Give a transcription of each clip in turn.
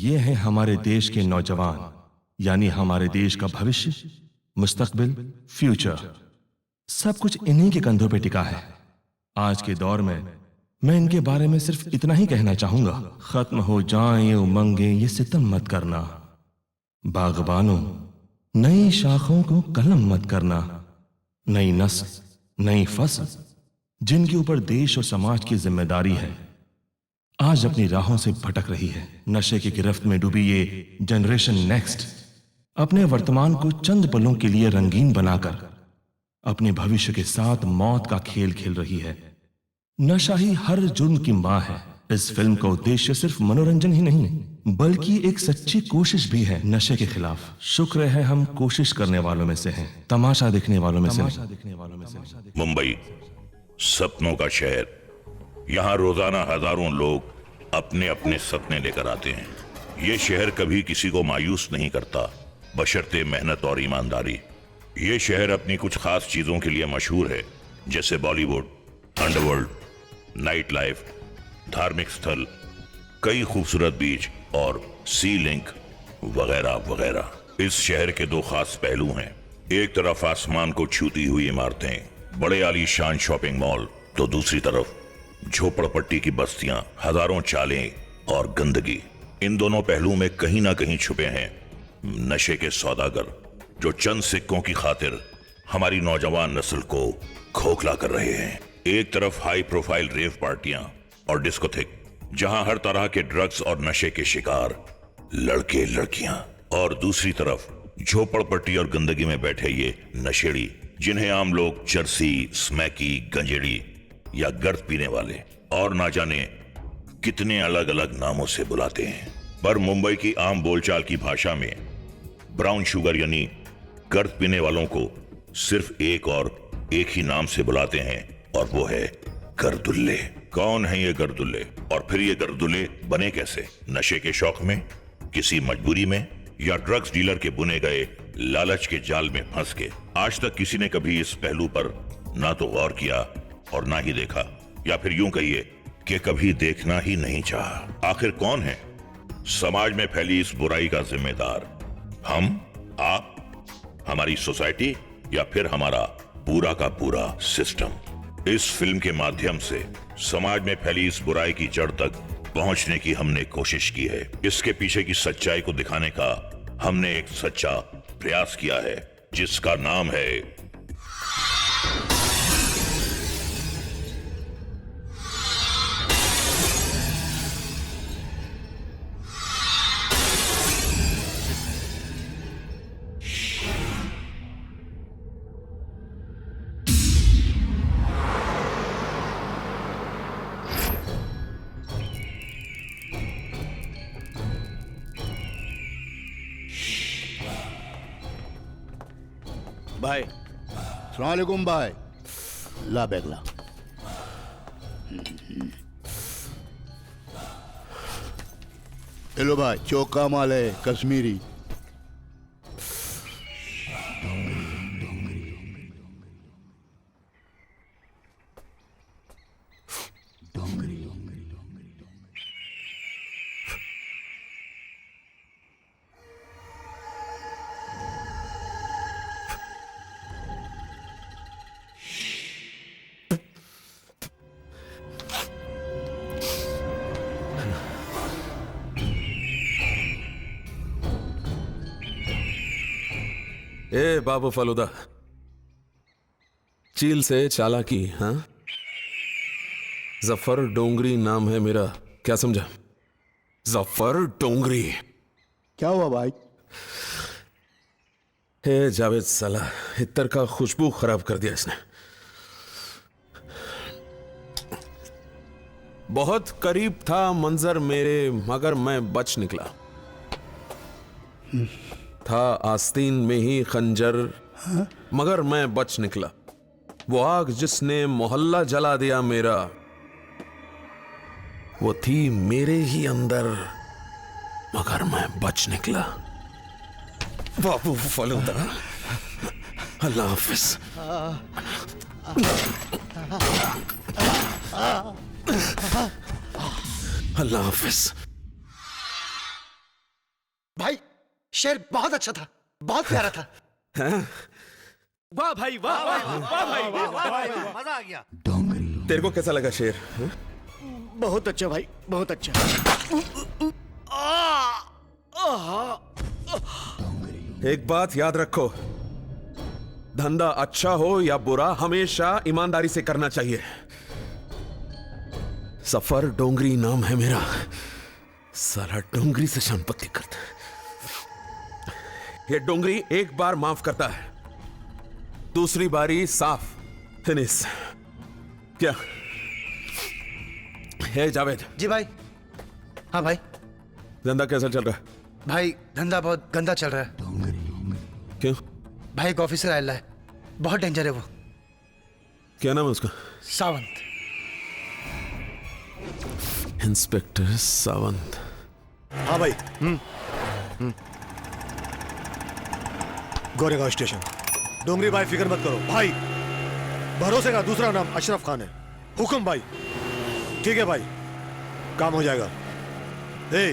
ये हैं हमारे देश के नौजवान, यानी हमारे देश का भविष्य, मुस्तकबिल, फ्यूचर। सब कुछ इन्हीं के कंधों पे टिका है। आज के दौर में मैं इनके बारे में सिर्फ इतना ही कहना चाहूंगा, खत्म हो जाएं ये उमंगें, ये सितम मत करना। बागबानों, नई शाखों को कलम मत करना। नई नस्ल, नई फसल, जिनके ऊपर देश और समाज की जिम्मेदारी है, आज अपनी राहों से भटक रही है। नशे की गिरफ्त में डूबी ये जनरेशन नेक्स्ट अपने वर्तमान को चंद पलों के लिए रंगीन बनाकर अपने भविष्य के साथ मौत का खेल खेल रही है। नशा ही हर जुर्म की मां है। इस फिल्म का उद्देश्य सिर्फ मनोरंजन ही नहीं, बल्कि एक सच्ची कोशिश भी है नशे के खिलाफ। शुक्र है हम कोशिश करने वालों में से हैं, तमाशा देखने वालों में से नहीं। मुंबई सपनों का शहर। यहाँ रोजाना हजारों लोग अपने अपने सपने लेकर आते हैं। ये शहर कभी किसी को मायूस नहीं करता, बशर्ते मेहनत और ईमानदारी। ये शहर अपनी कुछ खास चीजों के लिए मशहूर है, जैसे बॉलीवुड, अंडरवर्ल्ड, नाइट लाइफ, धार्मिक स्थल, कई खूबसूरत बीच और सी लिंक वगैरह वगैरह। इस शहर के दो खास पहलू हैं। एक तरफ आसमान को छूती हुई इमारतें, बड़े आलीशान शॉपिंग मॉल, तो दूसरी तरफ झोपड़पट्टी की बस्तियां, हजारों चालें और गंदगी। इन दोनों पहलुओं में कहीं ना कहीं छुपे हैं नशे के सौदागर, जो चंद सिक्कों की खातिर हमारी नौजवान नस्ल को खोखला कर रहे हैं। एक तरफ हाई प्रोफाइल रेव पार्टियां और डिस्कोथेक, जहां हर तरह के ड्रग्स और नशे के शिकार लड़के लड़कियां, और दूसरी तरफ झोपड़पट्टी और गंदगी में बैठे ये नशेड़ी, जिन्हें आम लोग चरसी, स्मैकी, गंजेड़ी या गर्द पीने वाले और ना जाने कितने अलग अलग नामों से बुलाते हैं। पर मुंबई की आम बोलचाल की भाषा में ब्राउन शुगर यानी गर्द पीने वालों को सिर्फ एक ही नाम से बुलाते हैं, और वो है गर्दुल्ले। कौन है ये गर्दुल्ले, और फिर ये गर्दुल्ले बने कैसे? नशे के शौक में, किसी मजबूरी में, या ड्रग्स डीलर के बुने गए लालच के जाल में फंस के? आज तक किसी ने कभी इस पहलू पर ना तो गौर किया और ना ही देखा, या फिर यूं कहिए कि कभी देखना ही नहीं चाहा। आखिर कौन है समाज में फैली इस बुराई का जिम्मेदार? हम, आप, हमारी सोसाइटी, या फिर हमारा पूरा का पूरा सिस्टम? इस फिल्म के माध्यम से समाज में फैली इस बुराई की जड़ तक पहुंचने की हमने कोशिश की है। इसके पीछे की सच्चाई को दिखाने का हमने एक सच्चा प्रयास किया है, जिसका नाम है भाई। अस्सलाम वालेकुम भाई। ला बैग ला। हेलो भाई, चौका माल है, कश्मीरी। ए बाबू फलूदा, चील से चालाकी, हाँ? जफर डोंगरी नाम है मेरा, क्या समझा? जफर डोंगरी। क्या हुआ भाई? हे जावेद, साला इत्तर का खुशबू खराब कर दिया इसने। बहुत करीब था मंजर मेरे, मगर मैं बच निकला। था आस्तीन में ही खंजर, मगर मैं बच निकला। वो आग जिसने मोहल्ला जला दिया मेरा, वो थी मेरे ही अंदर, मगर मैं बच निकला। बाबू फलूदा, अल्लाह हाफिज। अल्लाह हाफिज। शेर बहुत अच्छा था, बहुत प्यारा था। वाह भाई वाह वाह भाई मजा आ गया। तेरे को कैसा लगा शेर? बहुत अच्छा भाई, बहुत अच्छा। एक बात याद रखो, धंधा अच्छा हो या बुरा हमेशा ईमानदारी से करना चाहिए। सफर डोंगरी नाम है मेरा, सारा डोंगरी से संपत्ति करता है। ये डोंगरी एक बार माफ करता है, दूसरी बारी साफ फिनिश। क्या है जावेद? जी भाई। हाँ भाई। धंधा कैसा चल रहा है? भाई धंधा बहुत गंदा चल रहा है। क्यों? भाई एक ऑफिसर आया है, बहुत डेंजर है वो। क्या नाम है उसका? सावंत। इंस्पेक्टर सावंत। हाँ भाई। गोरेगांव स्टेशन। डोंगरी भाई फिक्र मत करो भाई, भरोसे का दूसरा नाम अशरफ खान है। हुक्म भाई। ठीक है भाई, काम हो जाएगा। ए,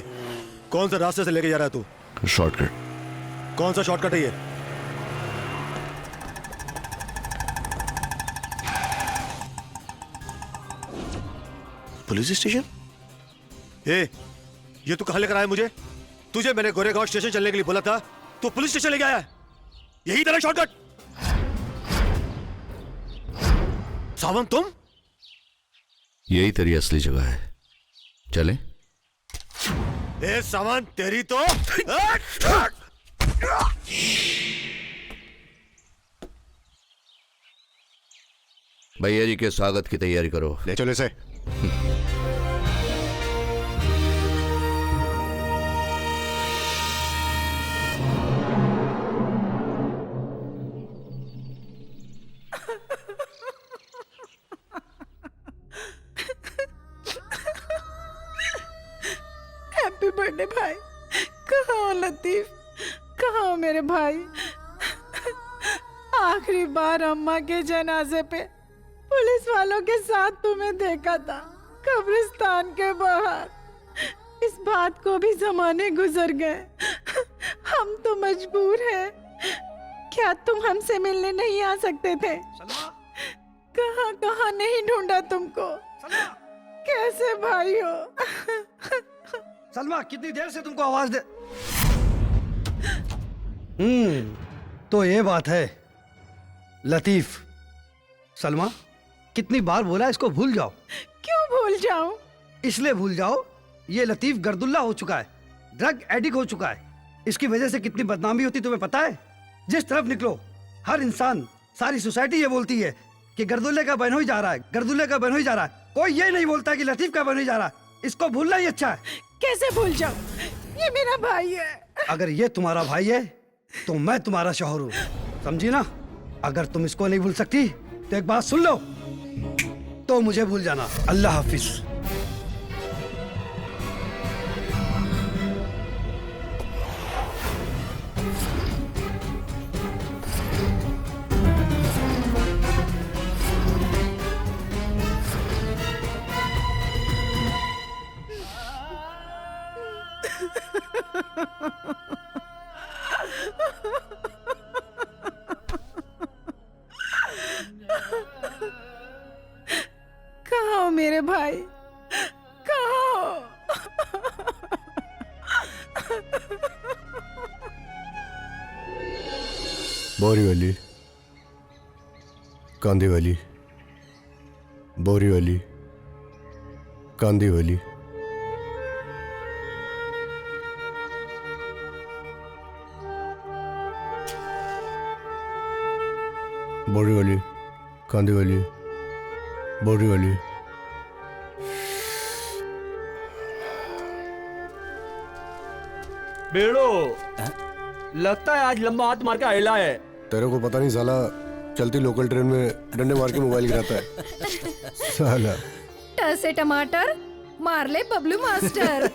कौन सा रास्ते से लेके जा रहा है तू? शॉर्टकट। कौन सा शॉर्टकट है ये? Police station? ये तू कहां लेकर आया मुझे? तुझे मैंने गोरेगांव स्टेशन चलने के लिए बोला था, तू पुलिस स्टेशन लेके आया है? यही तेरा शॉर्टकट? सावंत तुम? यही तेरी असली जगह है, चले? ए सावंत तेरी तो भैया जी के स्वागत की तैयारी करो। ले चले से। हैप्पी बर्थडे भाई। कहाँ हो लतीफ, कहाँ हो मेरे भाई? आखिरी बार अम्मा के जनाजे पे पुलिस वालों के साथ तुम्हें देखा था, कब्रिस्तान के बाहर। इस बात को भी जमाने गुजर गए, हम तो मजबूर हैं। क्या तुम हमसे मिलने नहीं आ सकते थे? कहाँ कहाँ नहीं ढूंढा तुमको, कैसे भाई हो? सलमा कितनी देर से तुमको आवाज दे। तो ये बात है लतीफ। सलमा कितनी बार बोला इसको भूल जाओ। क्यों भूल जाऊं? इसलिए भूल जाओ, ये लतीफ गर्दुल्ला हो चुका है, ड्रग एडिक्ट हो चुका है। इसकी वजह से कितनी बदनामी होती तुम्हें पता है? जिस तरफ निकलो हर इंसान, सारी सोसाइटी ये बोलती है कि गर्दुल्ले का बहनोई जा रहा है, गर्दुल्ले का बहनोई जा रहा है। कोई ये नहीं बोलता कि लतीफ का बहनोई जा रहा है। इसको भूलना ही अच्छा है। कैसे भूल जाऊं? ये मेरा भाई है। अगर ये तुम्हारा भाई है तो मैं तुम्हारा शौहर हूँ, समझी ना? अगर तुम इसको नहीं भूल सकती तो एक बात सुन लो, तो मुझे भूल जाना। अल्लाह हाफिज। कहाँ हो मेरे भाई, कहाँ हो? बोरीवली, कांदीवली, बोरीवली, कांदीवली। बोरीवली, कांदीवली, बोरीवली। बेड़ो, लगता है आज लंबा हाथ मार के आयला है। तेरे को पता नहीं साला, चलती लोकल ट्रेन में डंडे मार के मोबाइल गिराता है साला। ट से टमाटर, मार ले बबलू मास्टर।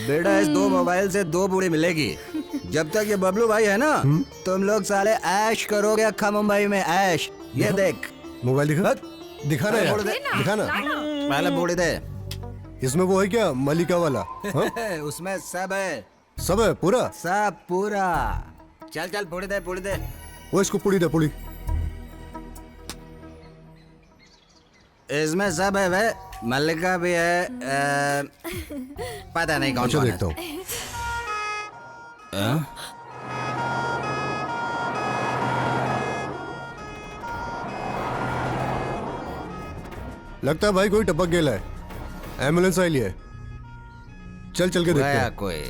बेड़ा इस दो मोबाइल से दो बूढ़ी मिलेगी। जब तक ये बबलू भाई है ना, तुम लोग साले ऐश करोगे अक्खा मुंबई में ऐश। ये देख मोबाइल दिखा, दिखा ना यार, दिखा ना। पहले बूढ़ी दे। इसमें वो है क्या, मलिका वाला? हाँ? उसमें सब है, सब है पूरा? सब पूरा। चल चल पूरी दे पूरी दे। वो इसको पुड़ी दे पुड़ी। इसमें सब है वे, मल्लिका भी है, पता नहीं कौन कौन है। देखता हूँ। लगता है भाई कोई टपक गेला है, एम्बुलेंस आई है। चल चल के देखते हैं। कोई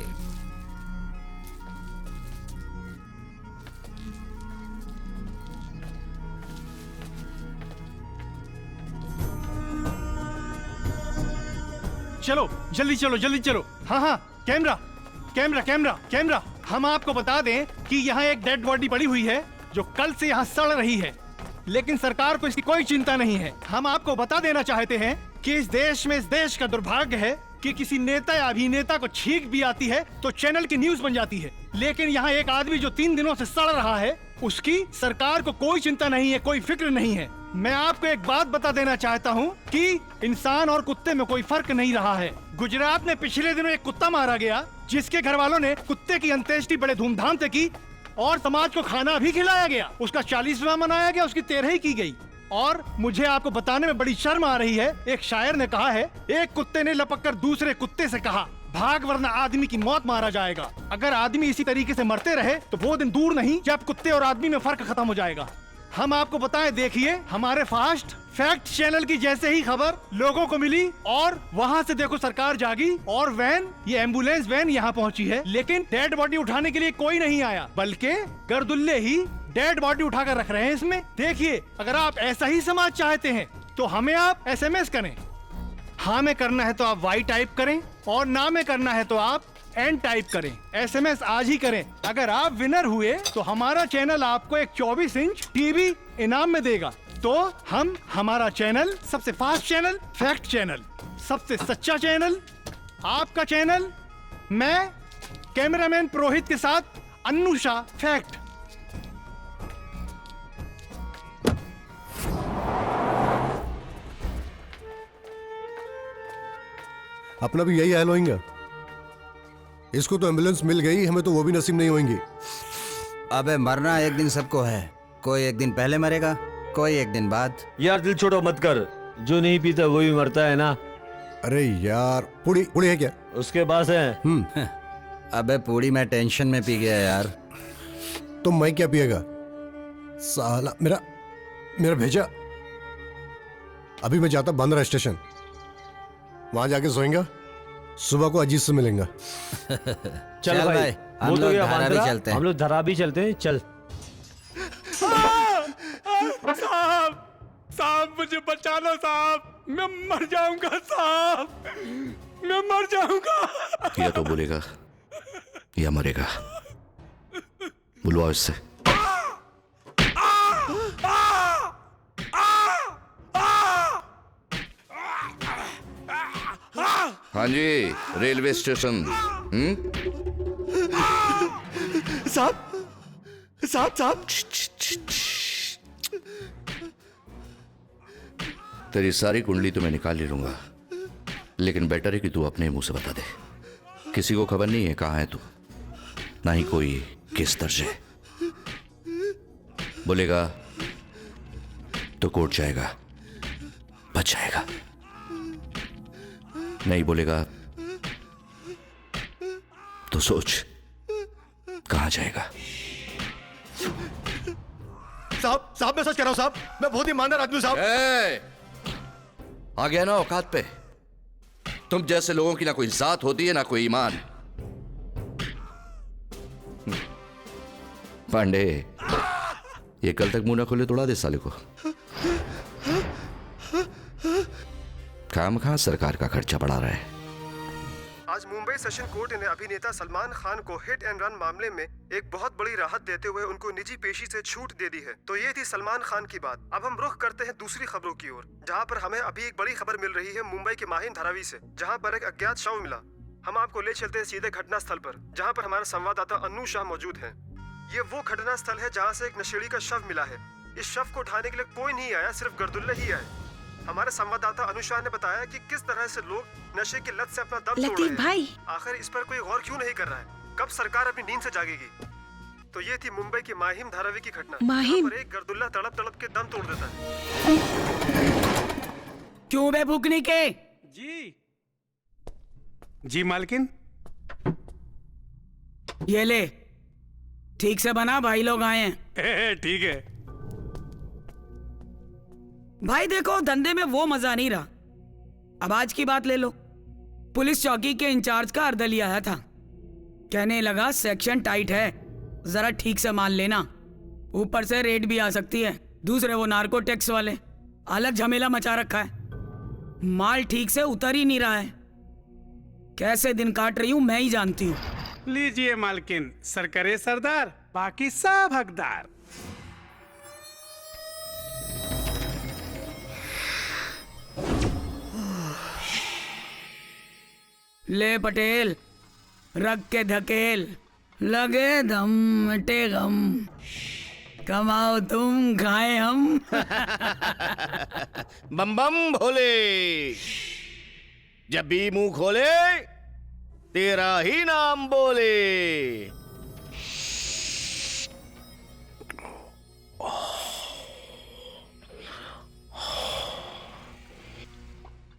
चलो जल्दी चलो जल्दी चलो। हाँ हाँ, कैमरा कैमरा कैमरा कैमरा। हम आपको बता दें कि यहाँ एक डेड बॉडी पड़ी हुई है जो कल से यहाँ सड़ रही है, लेकिन सरकार को इसकी कोई चिंता नहीं है। हम आपको बता देना चाहते हैं कि इस देश का दुर्भाग्य है कि किसी नेता या अभिनेता को छींक भी आती है तो चैनल की न्यूज बन जाती है, लेकिन यहाँ एक आदमी जो 3 दिनों से सड़ रहा है उसकी सरकार को कोई चिंता नहीं है, कोई फिक्र नहीं है। मैं आपको एक बात बता देना चाहता हूँ कि इंसान और कुत्ते में कोई फर्क नहीं रहा है। गुजरात में पिछले दिनों एक कुत्ता मारा गया जिसके घर वालों ने कुत्ते की अंत्येष्टि बड़े धूमधाम से की और समाज को खाना भी खिलाया गया। उसका 40वां मनाया गया, उसकी 13वीं की गई। और मुझे आपको बताने में बड़ी शर्म आ रही है, एक शायर ने कहा है, एक कुत्ते ने लपक कर दूसरे कुत्ते से कहा, भाग वरना आदमी की मौत मारा जाएगा। अगर आदमी इसी तरीके से मरते रहे तो वो दिन दूर नहीं जब कुत्ते और आदमी में फर्क खत्म हो जाएगा। हम आपको बताएं, देखिए हमारे फास्ट फैक्ट चैनल की जैसे ही खबर लोगों को मिली और वहाँ से देखो सरकार जागी और वैन, ये एम्बुलेंस वैन यहाँ पहुँची है, लेकिन डेड बॉडी उठाने के लिए कोई नहीं आया, बल्कि गर्दुल्ले ही डेड बॉडी उठाकर रख रहे हैं इसमें। देखिए, अगर आप ऐसा ही समाज चाहते हैं तो हमें आप SMS करें। हाँ में करना है तो आप Y टाइप करें और ना में करना है तो आप N टाइप करें। SMS आज ही करें। अगर आप विनर हुए तो हमारा चैनल आपको एक 24 इंच टीवी इनाम में देगा। तो हम हमारा चैनल सबसे फास्ट चैनल, फैक्ट चैनल, सबसे सच्चा चैनल, आपका चैनल, मैं कैमरामैन पुरोहित के साथ अन्नू शाह, फैक्ट। अपना भी यही हाल होएगा। इसको तो एम्बुलेंस मिल गई, हमें तो वो भी नसीब नहीं होंगी। अबे मरना एक दिन सबको है, कोई एक दिन पहले मरेगा, कोई एक दिन बाद। यार दिल छोड़ो मत कर, जो नहीं पीता वो भी मरता है ना। अरे यार, पूड़ी पूड़ी है क्या? उसके पास है। अबे पूड़ी मैं टेंशन में पी गया यार। तो मैं क्या पिएगा साला? मेरा भेजा। अभी मैं जाता बांद्रा स्टेशन, वहां जाके सोएंगा, सुबह को अजीत से मिलेंगे। चल भाई, हम लोग धारा भी चलते हैं। हम लोग धारा भी चलते हैं, चल। साहब मुझे बचा लो साहब, मैं मर जाऊंगा साहब, मैं मर जाऊंगा। या तो बोलेगा या मरेगा, बुलवाओ इससे। हाँ जी, रेलवे स्टेशन। साहब तेरी सारी कुंडली तो मैं निकाल ही लूंगा, लेकिन बेटर है कि तू अपने मुंह से बता दे। किसी को खबर नहीं है कहाँ है तू, ना ही कोई किस दर्ज है। बोलेगा तो कोर्ट जाएगा, बच जाएगा। नहीं बोलेगा तो सोच कहां जाएगा। साहब मैं सच कह रहा हूं साहब, मैं बहुत ईमानदार आदमी हूं साहब। आ गया ना औकात पे। तुम जैसे लोगों की ना कोई जात होती है ना कोई ईमान। पांडे, ये कल तक मुंह ना खोले तोड़ा दे साले को। खामखा सरकार का खर्चा बढ़ा रहा है। आज मुंबई सेशन कोर्ट ने अभिनेता सलमान खान को हिट एंड रन मामले में एक बहुत बड़ी राहत देते हुए उनको निजी पेशी से छूट दे दी है। तो ये थी सलमान खान की बात। अब हम रुख करते हैं दूसरी खबरों की ओर, जहां पर हमें अभी एक बड़ी खबर मिल रही है मुंबई के माहिम धारावी से, जहां पर एक अज्ञात शव मिला। हम आपको ले चलते हैं सीधे घटना स्थल पर, जहाँ पर हमारे संवाददाता अन्नू शाह मौजूद है। ये वो घटना स्थल है जहाँ से एक नशेड़ी का शव मिला है। इस शव को उठाने के लिए कोई नहीं आया, सिर्फ गर्दुल्ले ही आए। हमारे संवाददाता अनुषा ने बताया कि किस तरह से लोग नशे की लत से अपना दम तोड़ रहे हैं। आखिर इस पर कोई गौर क्यों नहीं कर रहा है? कब सरकार अपनी नींद से जागेगी? तो ये थी मुंबई की माहिम धारावी की घटना। माहिम? यहाँ पर एक गर्दुल्ला तड़प तड़प के दम तोड़ देता है। क्यों बे भूखने के? जी मालकिन। ये ले, ठीक से बना, भाई लोग आए हैं। ठीक है भाई देखो, धंधे में वो मजा नहीं रहा। अब आज की बात ले लो। पुलिस चौकी के इंचार्ज का अर्दली आया था, कहने लगा सेक्शन टाइट है, जरा ठीक से मान लेना, ऊपर से रेड भी आ सकती है। दूसरे वो नार्को टैक्स वाले, अलग झमेला मचा रखा है। माल ठीक से उतर ही नहीं रहा है। कैसे दिन काट रही हूं मैं ही जानती हूँ। लीजिए मालकिन, सरकरे सरदार, बाकी सब हकदार। ले पटेल, रख के धकेल, लगे दम मिटे गम, कमाओ तुम खाए हम। बम बम भोले, जब भी मुंह खोले तेरा ही नाम बोले।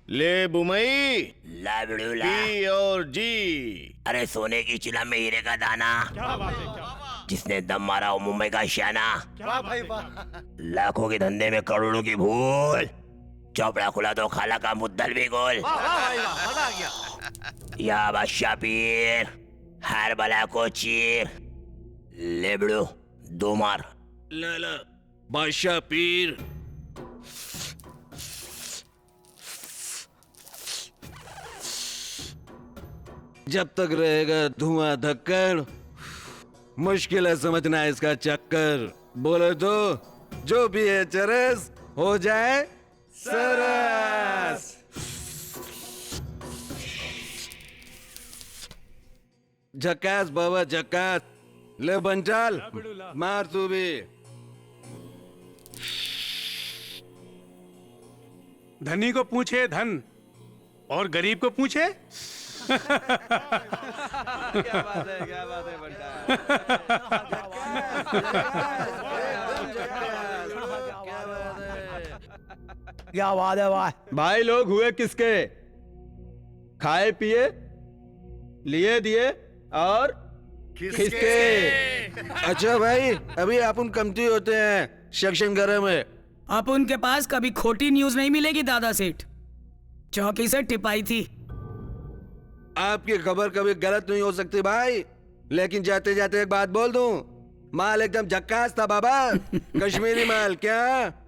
ले बुमई, पी और जी। अरे सोने की चिला में हीरे का दाना, जिसने दम मारा वो मुंबई का शाना। लाखों के धंधे में करोड़ों की भूल, चौपड़ा खुला तो खाला का मुद्दल भी गोल। या बादशाह पीर, हर बला को चीर, लेबड़ू दो मार। लाला बादशाह पीर। जब तक रहेगा धुआं धक्कर, मुश्किल है समझना इसका चक्कर। बोले तो जो भी है चरस, हो जाए सरस। झकास बाबा झकास, ले बंचाल, मार तू भी। धनी को पूछे धन और गरीब को पूछे। क्या बात है क्या बात है भाई। भाई लोग हुए किसके? खाए पिए, लिए दिए और किसके? अच्छा भाई, अभी अपन कमती होते हैं, सेक्शन गरम है। अब उनके पास कभी खोटी न्यूज नहीं मिलेगी दादा सेठ, चौकी से टिपाई थी। आपकी खबर कभी गलत नहीं हो सकती भाई, लेकिन जाते जाते एक बात बोल दूं, माल एकदम झक्कास था बाबा। कश्मीरी माल क्या?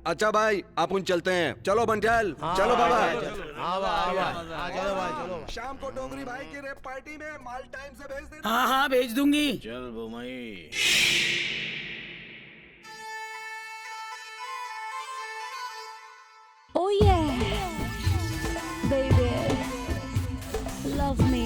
अच्छा भाई अपन चलते हैं, चलो बंटाल, चलो बाबा। शाम को डोंगरी भाई की रेप पार्टी में माल टाइम से भेज देना। हाँ हाँ भेज दूंगी। चल बुमई। Oh yeah, baby, love me.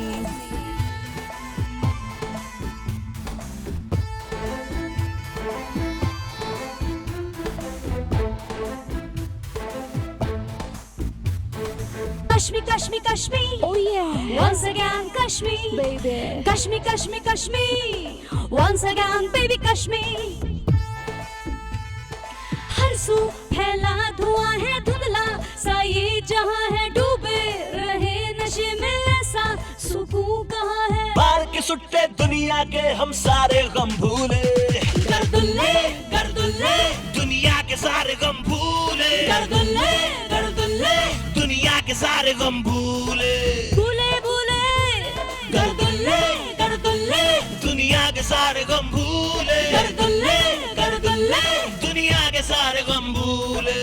Kashmir, Kashmir, Kashmir. Oh yeah. Once again, Kashmir, baby. Kashmir, Kashmir, Kashmir. Once again, baby, Kashmir. हर सू फैला धुआं है धुंधला सा ये जहां है, डूबे रहे नशे में ऐसा सुकून कहाँ है। बार के सुट्टे दुनिया के हम सारे गम भूले, गर्दुल्ले गर्दुल्ले दुनिया के सारे गम भूले, गर्दुल्ले गर्दुल्ले दुनिया के सारे गम भूले, भूले भूले गर्दुल्ले गर्दुल्ले दुनिया के सारे गम भूले, गर्दुल्ले गर्दुल्ले दुनिया के सारे गम भूले।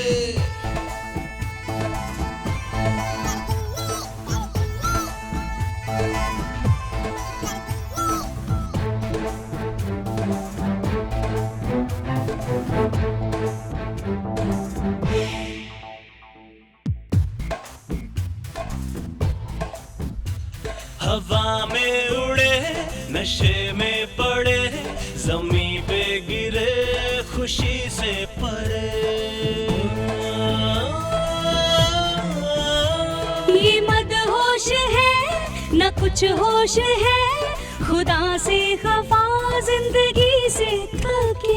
हवा में उड़े, नशे में पड़े, जमीन पे गिरे, खुशी से परे। ये मदहोश है न कुछ होश है, खुदा से खफा जिंदगी से थके।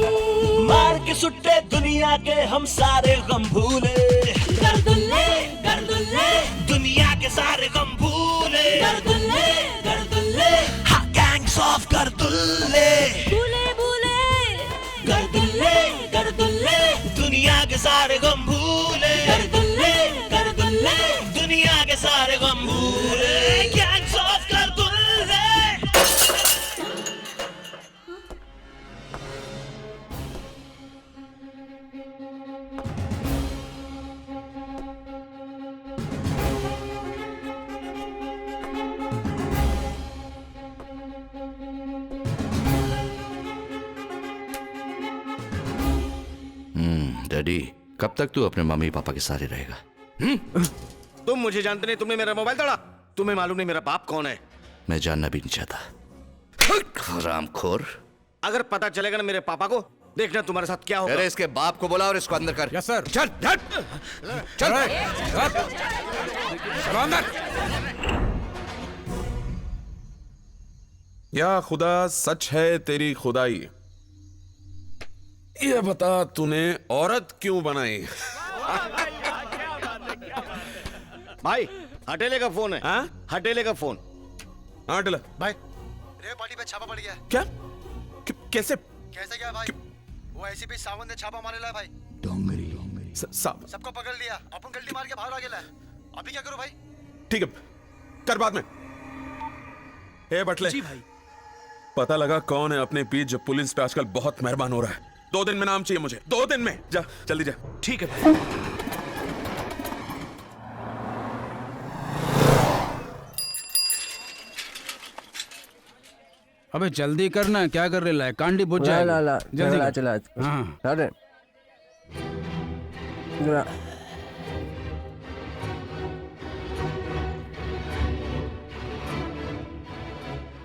मार के सुट्टे दुनिया के हम सारे गम भूले, गर्दुल्ले गर्दुल्ले दुनिया के सारे गम भूले, गर्दुल्ले गर्दुल्ले हाँ गैंग्स ऑफ गर्दुल्ले, भूले भूले गर्दुल्ले गर्दुल्ले दुनिया के सारे गम भूले, गर्दुल्ले गर्दुल्ले दुनिया के सारे गम भूले, गैंग्स ऑफ गर्दुल्ले। डैडी, कब तक तू अपने मम्मी पापा के सारे रहेगा? तुम मुझे जानते नहीं, तुमने मेरा मोबाइल तोड़ा। तुम्हें मालूम नहीं मेरा बाप कौन है? मैं जानना भी नहीं चाहता। हरामखोर। अगर पता चलेगा ना मेरे पापा को, देखना तुम्हारे साथ क्या होगा। अरे इसके बाप को बुला और इसको अंदर कर। Yes sir. चल चल चल चलो अंदर। या खुदा, सच है तेरी खुदाई। ये बता तूने औरत क्यों बनाई? भाई हटेले का फोन है। हाँ? हटेले का फोन। हटेला भाई रेप पार्टी पे छापा पड़ गया। क्या? कैसे? कैसे क्या भाई? वो एसीपी सावंत ने छापा मारेला है भाई। डोंगरी सबको पकड़ लिया, अपन गलती मार के बाहर आ गया। अभी क्या करूं भाई? ठीक है, कर बाद में। ए बटले जी भाई। पता लगा कौन है अपने बीच जो पुलिस पे आजकल बहुत मेहरबान हो रहा है। 2 दिन में नाम चाहिए मुझे, 2 दिन में। जा जल्दी जा। ठीक है भाई। अबे जल्दी करना, क्या कर रहे है? कांडी बुझ जाएगा। जल्दी कर। चला हाँ अरे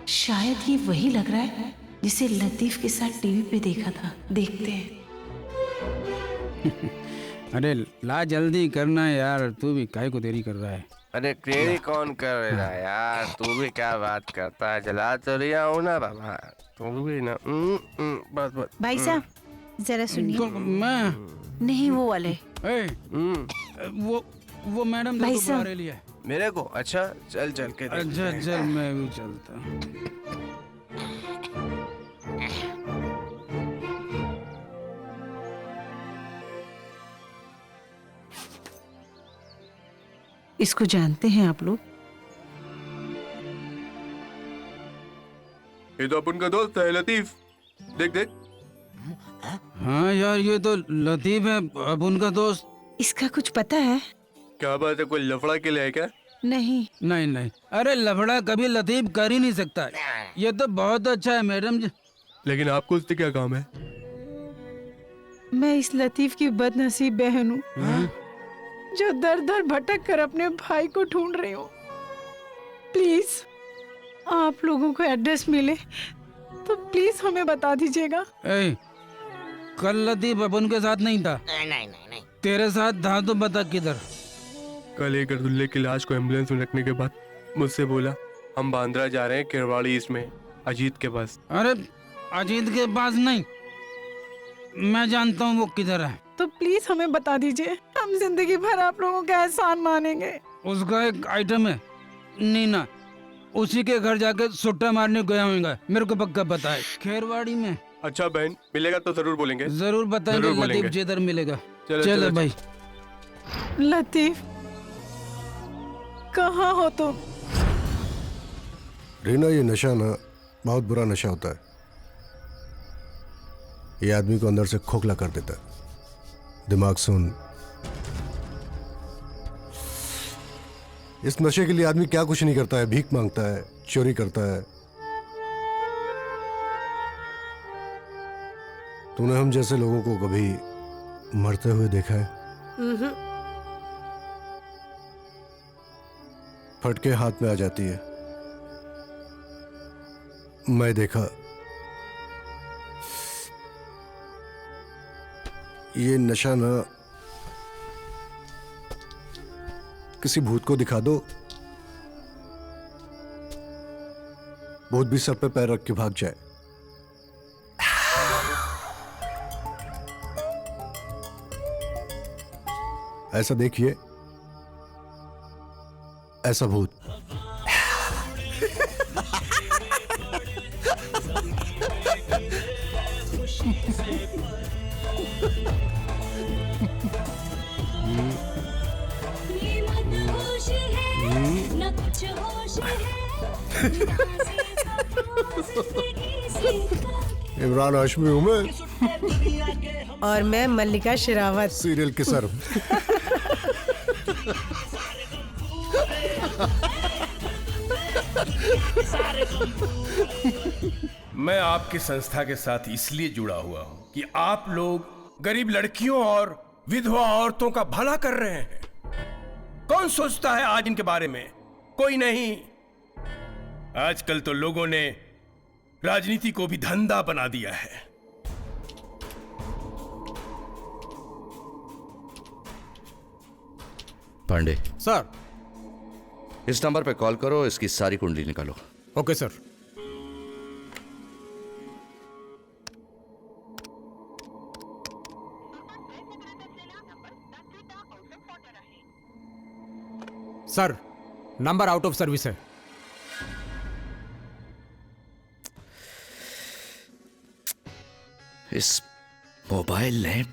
शायद ये वही लग रहा है जिसे लतीफ के साथ टीवी पे देखा था। देखते हैं। अरे ला जल्दी करना यार, तू भी काहे को देरी कर रहा है? अरे देरी कौन कर रहा है यार? तू भी क्या बात करता है? जला तो रिया हो ना बाबा, तू भी ना। बस बस। भाई साहब जरा सुनिए। मैं नहीं वो वाले। वो मैडम भाई देखो बुला साहब। रही है। मेरे को? अच्छा चल चल के देखते अच्छा हैं। चल मैं भी चलता हूँ। इसको जानते हैं आप लोग? ये तो अपन का दोस्त है लतीफ। देख देख। हाँ यार ये तो लतीफ है, अब उनका दोस्त। इसका कुछ पता है? क्या बात है, कोई लफड़ा के लिए है क्या? नहीं नहीं नहीं, अरे लफड़ा कभी लतीफ कर ही नहीं सकता। ये तो बहुत अच्छा है मैडम जी। लेकिन आपको उससे क्या काम है? मैं इस लतीफ की बदनसीब बहन हूँ जो दर दर भटक कर अपने भाई को ढूंढ रही हूँ। प्लीज आप लोगों को एड्रेस मिले तो प्लीज हमें बता दीजिएगा। कल लतीफ अब उनके साथ नहीं था। नहीं तेरे साथ था तो बता किधर? कल एक गर्दुल्ले की लाश को एम्बुलेंस में रखने के बाद मुझसे बोला हम बांद्रा जा रहे हैं किरवाड़ी इसमें अजीत के पास। अरे अजीत के पास नहीं, मैं जानता हूँ वो किधर है। तो प्लीज हमें बता दीजिए, हम जिंदगी भर आप लोगों का एहसान मानेंगे। उसका एक आइटम है नीना, उसी के घर जाके सुट्टा मारने गया होगा, मेरे को पक्का पता है। खेरवाड़ी में। अच्छा बहन, मिलेगा तो जरूर बोलेंगे। जरूर बताएंगे लतीफ जिधर मिलेगा। चलो भाई। लतीफ कहाँ हो तुम? रीना ये नशा ना बहुत बुरा नशा होता है। ये आदमी को अंदर से खोखला कर देता है, दिमाग सुन। इस नशे के लिए आदमी क्या कुछ नहीं करता है, भीख मांगता है, चोरी करता है। तूने हम जैसे लोगों को कभी मरते हुए देखा है? फटके हाथ में आ जाती है। मैं देखा। ये नशा ना किसी भूत को दिखा दो, भूत भी सर पे पैर रख के भाग जाए। ऐसा देखिए, ऐसा भूत। इमरान हाशमी हूं मैं। और मैं मल्लिका शेरावत, सीरियल किसर। मैं आपकी संस्था के साथ इसलिए जुड़ा हुआ हूं कि आप लोग गरीब लड़कियों और विधवा औरतों का भला कर रहे हैं। कौन सोचता है आज इनके बारे में? कोई नहीं। आजकल तो लोगों ने राजनीति को भी धंधा बना दिया है। पांडे सर, इस नंबर पे कॉल करो, इसकी सारी कुंडली निकालो। Okay sir. Sir, number out of service है। इस मोबाइल ने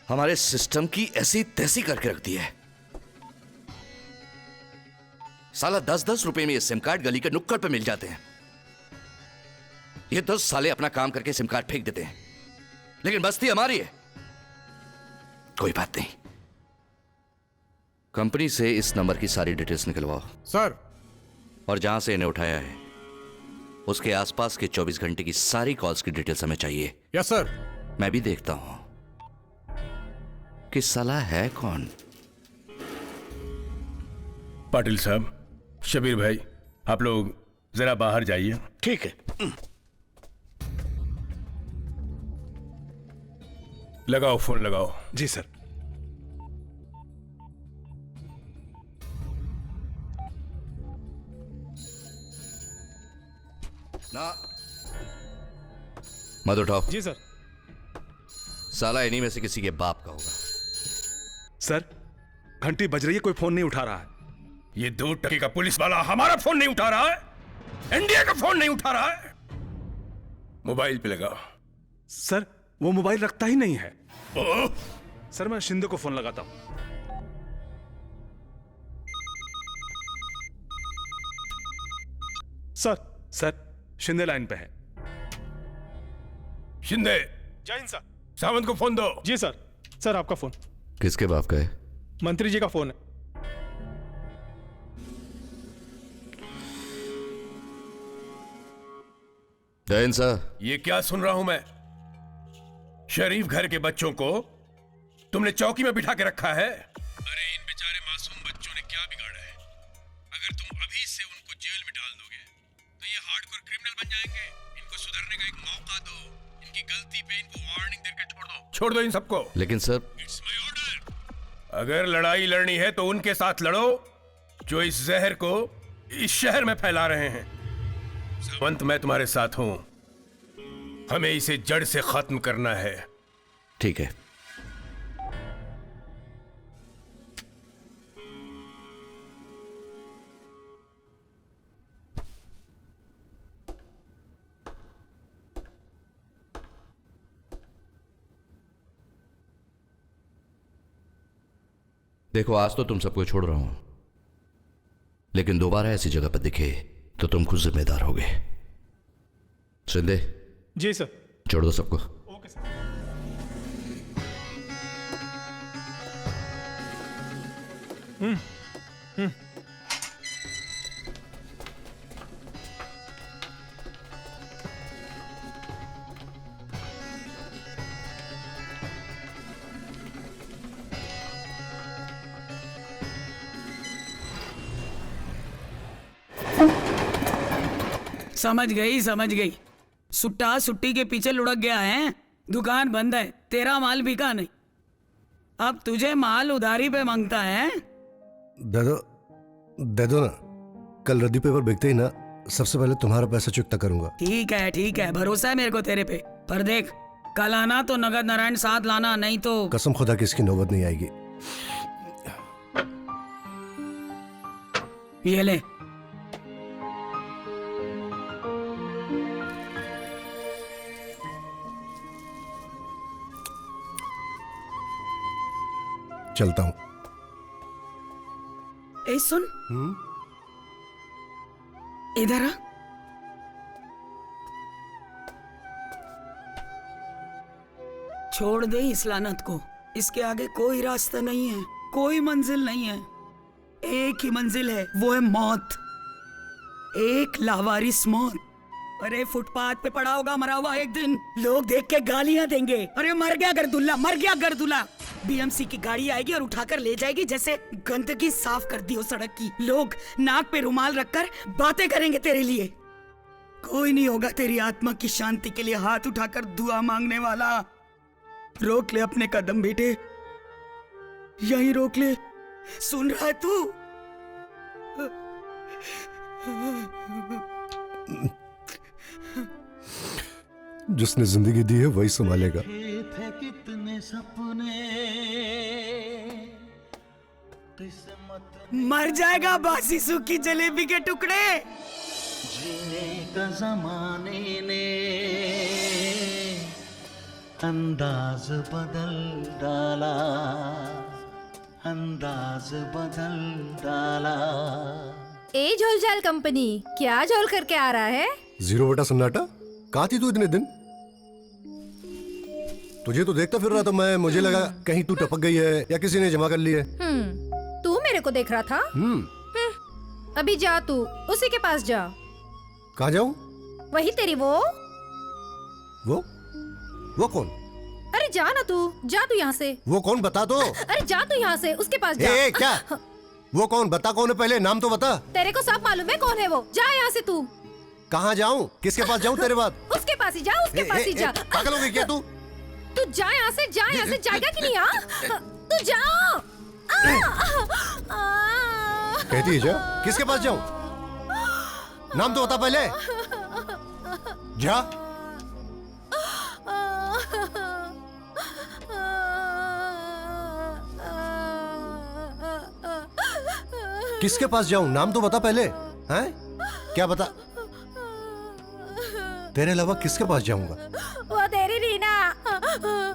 हमारे सिस्टम की ऐसी तैसी करके रख दी है। साला 10-10 रुपए में ये सिम कार्ड गली के नुक्कड़ पे मिल जाते हैं। ये 10 साले अपना काम करके सिम कार्ड फेंक देते हैं, लेकिन बस्ती हमारी है। कोई बात नहीं, कंपनी से इस नंबर की सारी डिटेल्स निकलवाओ सर। और जहां से इन्हें उठाया है उसके आसपास के 24 घंटे की सारी कॉल्स की डिटेल्स हमें चाहिए। Yes sir. मैं भी देखता हूं कि साला है कौन। पाटिल साहब, शबीर भाई, आप लोग जरा बाहर जाइए। ठीक है। लगाओ फोन, लगाओ। जी सर। ना मत उठाओ। जी सर। साला इन्हीं में से किसी के बाप का होगा। सर, घंटी बज रही है, कोई फोन नहीं उठा रहा है। ये 2 टके का पुलिस वाला हमारा फोन नहीं उठा रहा है, इंडिया का फोन नहीं उठा रहा है। मोबाइल पे लगाओ। सर, वो मोबाइल रखता ही नहीं है। सर, मैं शिंदे को फोन लगाता हूं। सर, शिंदे लाइन पे है। शिंदे। जय हिंद सर। सावंत को फोन दो। जी सर। सर, आपका फोन। किसके बाप का है? मंत्री जी का फोन है। जय हिंद सर। ये क्या सुन रहा हूं मैं? शरीफ घर के बच्चों को तुमने चौकी में बिठा के रखा है। अरे इन बेचारे मासूम बच्चों ने क्या बिगाड़ा है? अगर तुम अभी से उनको जेल में डाल दोगे तो ये हार्डकोर क्रिमिनल बन जाएंगे। इनको सुधरने का एक मौका दो। इनकी गलती पे इनको वार्निंग देकर छोड़ दो इन सबको। लेकिन सर, अगर लड़ाई लड़नी है तो उनके साथ लड़ो जो इस जहर को इस शहर में फैला रहे हैं। सावंत, मैं तुम्हारे साथ हूं। हमें इसे जड़ से खत्म करना है। ठीक है। देखो, आज तो तुम सबको छोड़ रहा हूं, लेकिन दोबारा ऐसी जगह पर दिखे तो तुम खुद जिम्मेदार होगे। शिंदे। जी सर। छोड़ दो सबको। Okay sir. समझ गई। सुट्टा सुट्टी के पीछे लुढ़क गया है। दुकान बंद है, तेरा माल बिका नहीं, अब तुझे माल उधारी पे मांगता है। दे दो ना। कल रद्दी पेपर बिकते ही ना सबसे पहले तुम्हारा पैसा चुकता करूंगा। ठीक है, भरोसा है मेरे को तेरे पे। पर देख, कल आना तो नगद नारायण साथ लाना, नहीं तो कसम खुदा की इसकी नौबत नहीं आएगी। ये ले। चलता हूं। ए सुन, इधर आ। छोड़ दे इस लानत को। इसके आगे कोई रास्ता नहीं है, कोई मंजिल नहीं है। एक ही मंजिल है, वो है मौत। एक लावारिस मौत। अरे फुटपाथ पे पड़ा होगा मरा हुआ, एक दिन लोग देख के गालियां देंगे, अरे मर गया गर्दुल्ला, मर गया गर्दुल्ला। बीएमसी की गाड़ी आएगी और उठाकर ले जाएगी जैसे गंदगी साफ कर दी हो सड़क की। लोग नाक पे रुमाल रखकर बातें करेंगे तेरे लिए। कोई नहीं होगा तेरी आत्मा की शांति के लिए हाथ उठाकर दुआ मांगने वाला। रोक ले अपने कदम बेटे, यहीं रोक ले। सुन रहा है तू? जिसने जिंदगी दी है वही संभालेगा। थे कितने सपने मर जाएगा बासी सूखी जलेबी के टुकड़े। जीने का जमाने ने अंदाज बदल डाला, अंदाज बदल डाला। ए झोलझाल कंपनी क्या झोल करके आ रहा है? 0 बटा सन्नाटा। कहाँ थी तू इतने दिन? तुझे तो देखता फिर रहा था मैं, मुझे लगा कहीं तू टपक गई है या किसी ने जमा कर ली है। तू मेरे को देख रहा था? अभी जा, तू उसी के पास जा। कहाँ जाऊं? वही तेरी वो कौन? अरे जा ना तू, जा तू यहाँ से। वो कौन बता तो। अरे जा तू यहाँ से, उसके पास जा। क्या? वो कौन? बता कौन है, पहले नाम तो बता। तेरे को सब मालूम है कौन है वो। जा यहाँ से तू। कहाँ जाऊं? किसके पास जाऊं तेरे बाद? उसके पास ही जा, उसके पास ही जा। पागल हो गई क्या तू? तू जा यहाँ से, जा यहाँ से, जाएगा कि नहीं? तू जा। कहती है जा, किसके पास जाऊं? नाम तो बता पहले। जा। किसके पास जाऊं? नाम तो बता पहले। हैं? क्या बता? तेरे अलावा किसके पास जाऊंगा? वो तेरी रीना।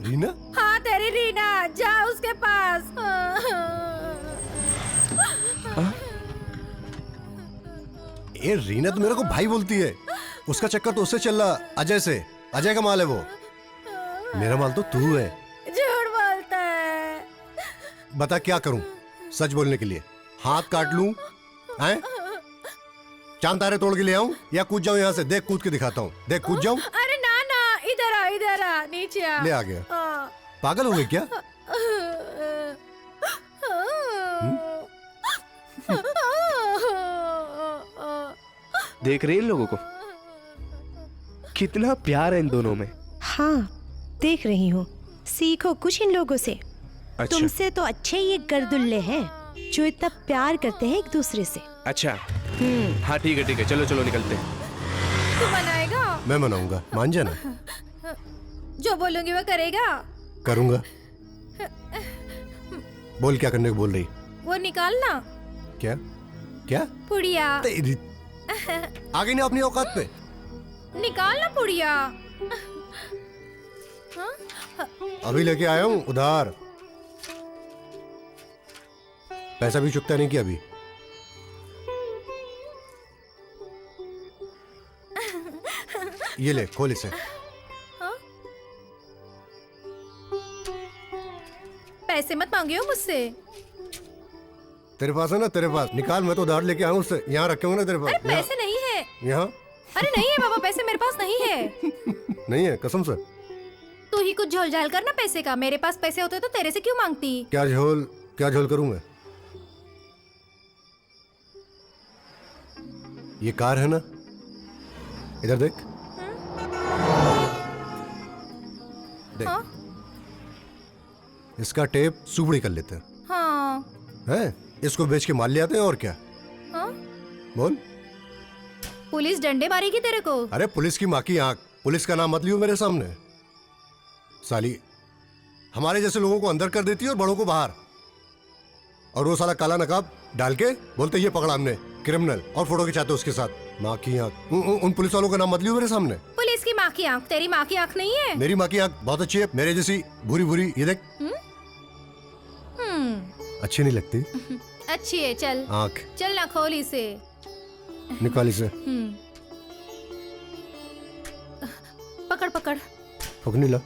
रीना? हाँ तेरी रीना, जा उसके पास। ये रीना तो मेरे को भाई बोलती है। उसका चक्कर तो उससे चल रहा, अजय से। अजय का माल है वो। मेरा माल तो तू है। झूठ बोलता है। बता क्या करूं सच बोलने के लिए? हाथ काट लूं? हैं? चांद तारे तोड़ के ले आऊं या कूद जाऊं यहाँ से? देख कूद के दिखाता हूँ। देख कूद जाऊं? अरे ना ना, इधर आ, नीचे आ। ले आ गया। पागल हो गई क्या? देख रहे हैं इन लोगों को? कितना प्यार है इन दोनों में। हाँ देख रही हूँ। सीखो कुछ इन लोगों से। अच्छा। तुमसे तो अच्छे ये गर्दुल्ले हैं जो इतना प्यार करते हैं एक दूसरे से। अच्छा हाँ ठीक है चलो चलो निकलते हैं। तू मनाएगा? मैं मनाऊंगा, मान जाना। जो बोलूंगी वो करेगा? करूंगा। बोल क्या करने को बोल रही? वो निकालना। क्या क्या? पुड़िया। आगे ना अपनी औकात पे। निकालना पुड़िया। अभी लेके आया हूँ उधार। पैसा भी चुकता नहीं किया अभी। ये ले, खोल इसे। पैसे मत मांगियो मुझसे। तेरे पास है ना? तेरे पास निकाल, मैं तो उधार लेके आया हूँ उससे। यहाँ रखे होंगे ना तेरे पास? अरे पैसे नहीं है यहाँ। अरे नहीं है बाबा, पैसे मेरे पास नहीं है। नहीं है कसम से? तू ही कुछ झोल झाल करना पैसे का। मेरे पास पैसे होते तो तेरे से क्यों मांगती? क्या झोल करूंगा? ये कार है ना, इधर देख। देख। हाँ? इसका टेप सुबड़ी कर लेते हैं। हाँ। हैं? इसको बेच के माल ले आते हैं और क्या। हाँ? बोल। पुलिस डंडे मारेगी तेरे को? अरे पुलिस की माँ की आंख, पुलिस का नाम मत लियो मेरे सामने। साली हमारे जैसे लोगों को अंदर कर देती है और बड़ों को बाहर। और वो साला काला नकाब डाल के बोलते ये पकड़ा हमने क्रिमिनल, और फोटो खिंचाते उसके साथ। माँ की आंख। उन पुलिस वालों का नाम मत लियो मेरे सामने। पुलिस की माँ की आंख तेरी माँ की आंख नहीं है? मेरी माँ की आंख बहुत अच्छी है, मेरे जैसी भूरी भूरी। ये देख। अच्छी नहीं लगती? अच्छी है, चल आंख चल ना, खोल इसे, निकाल इसे। पकड़ पकड़। फुकनी ला,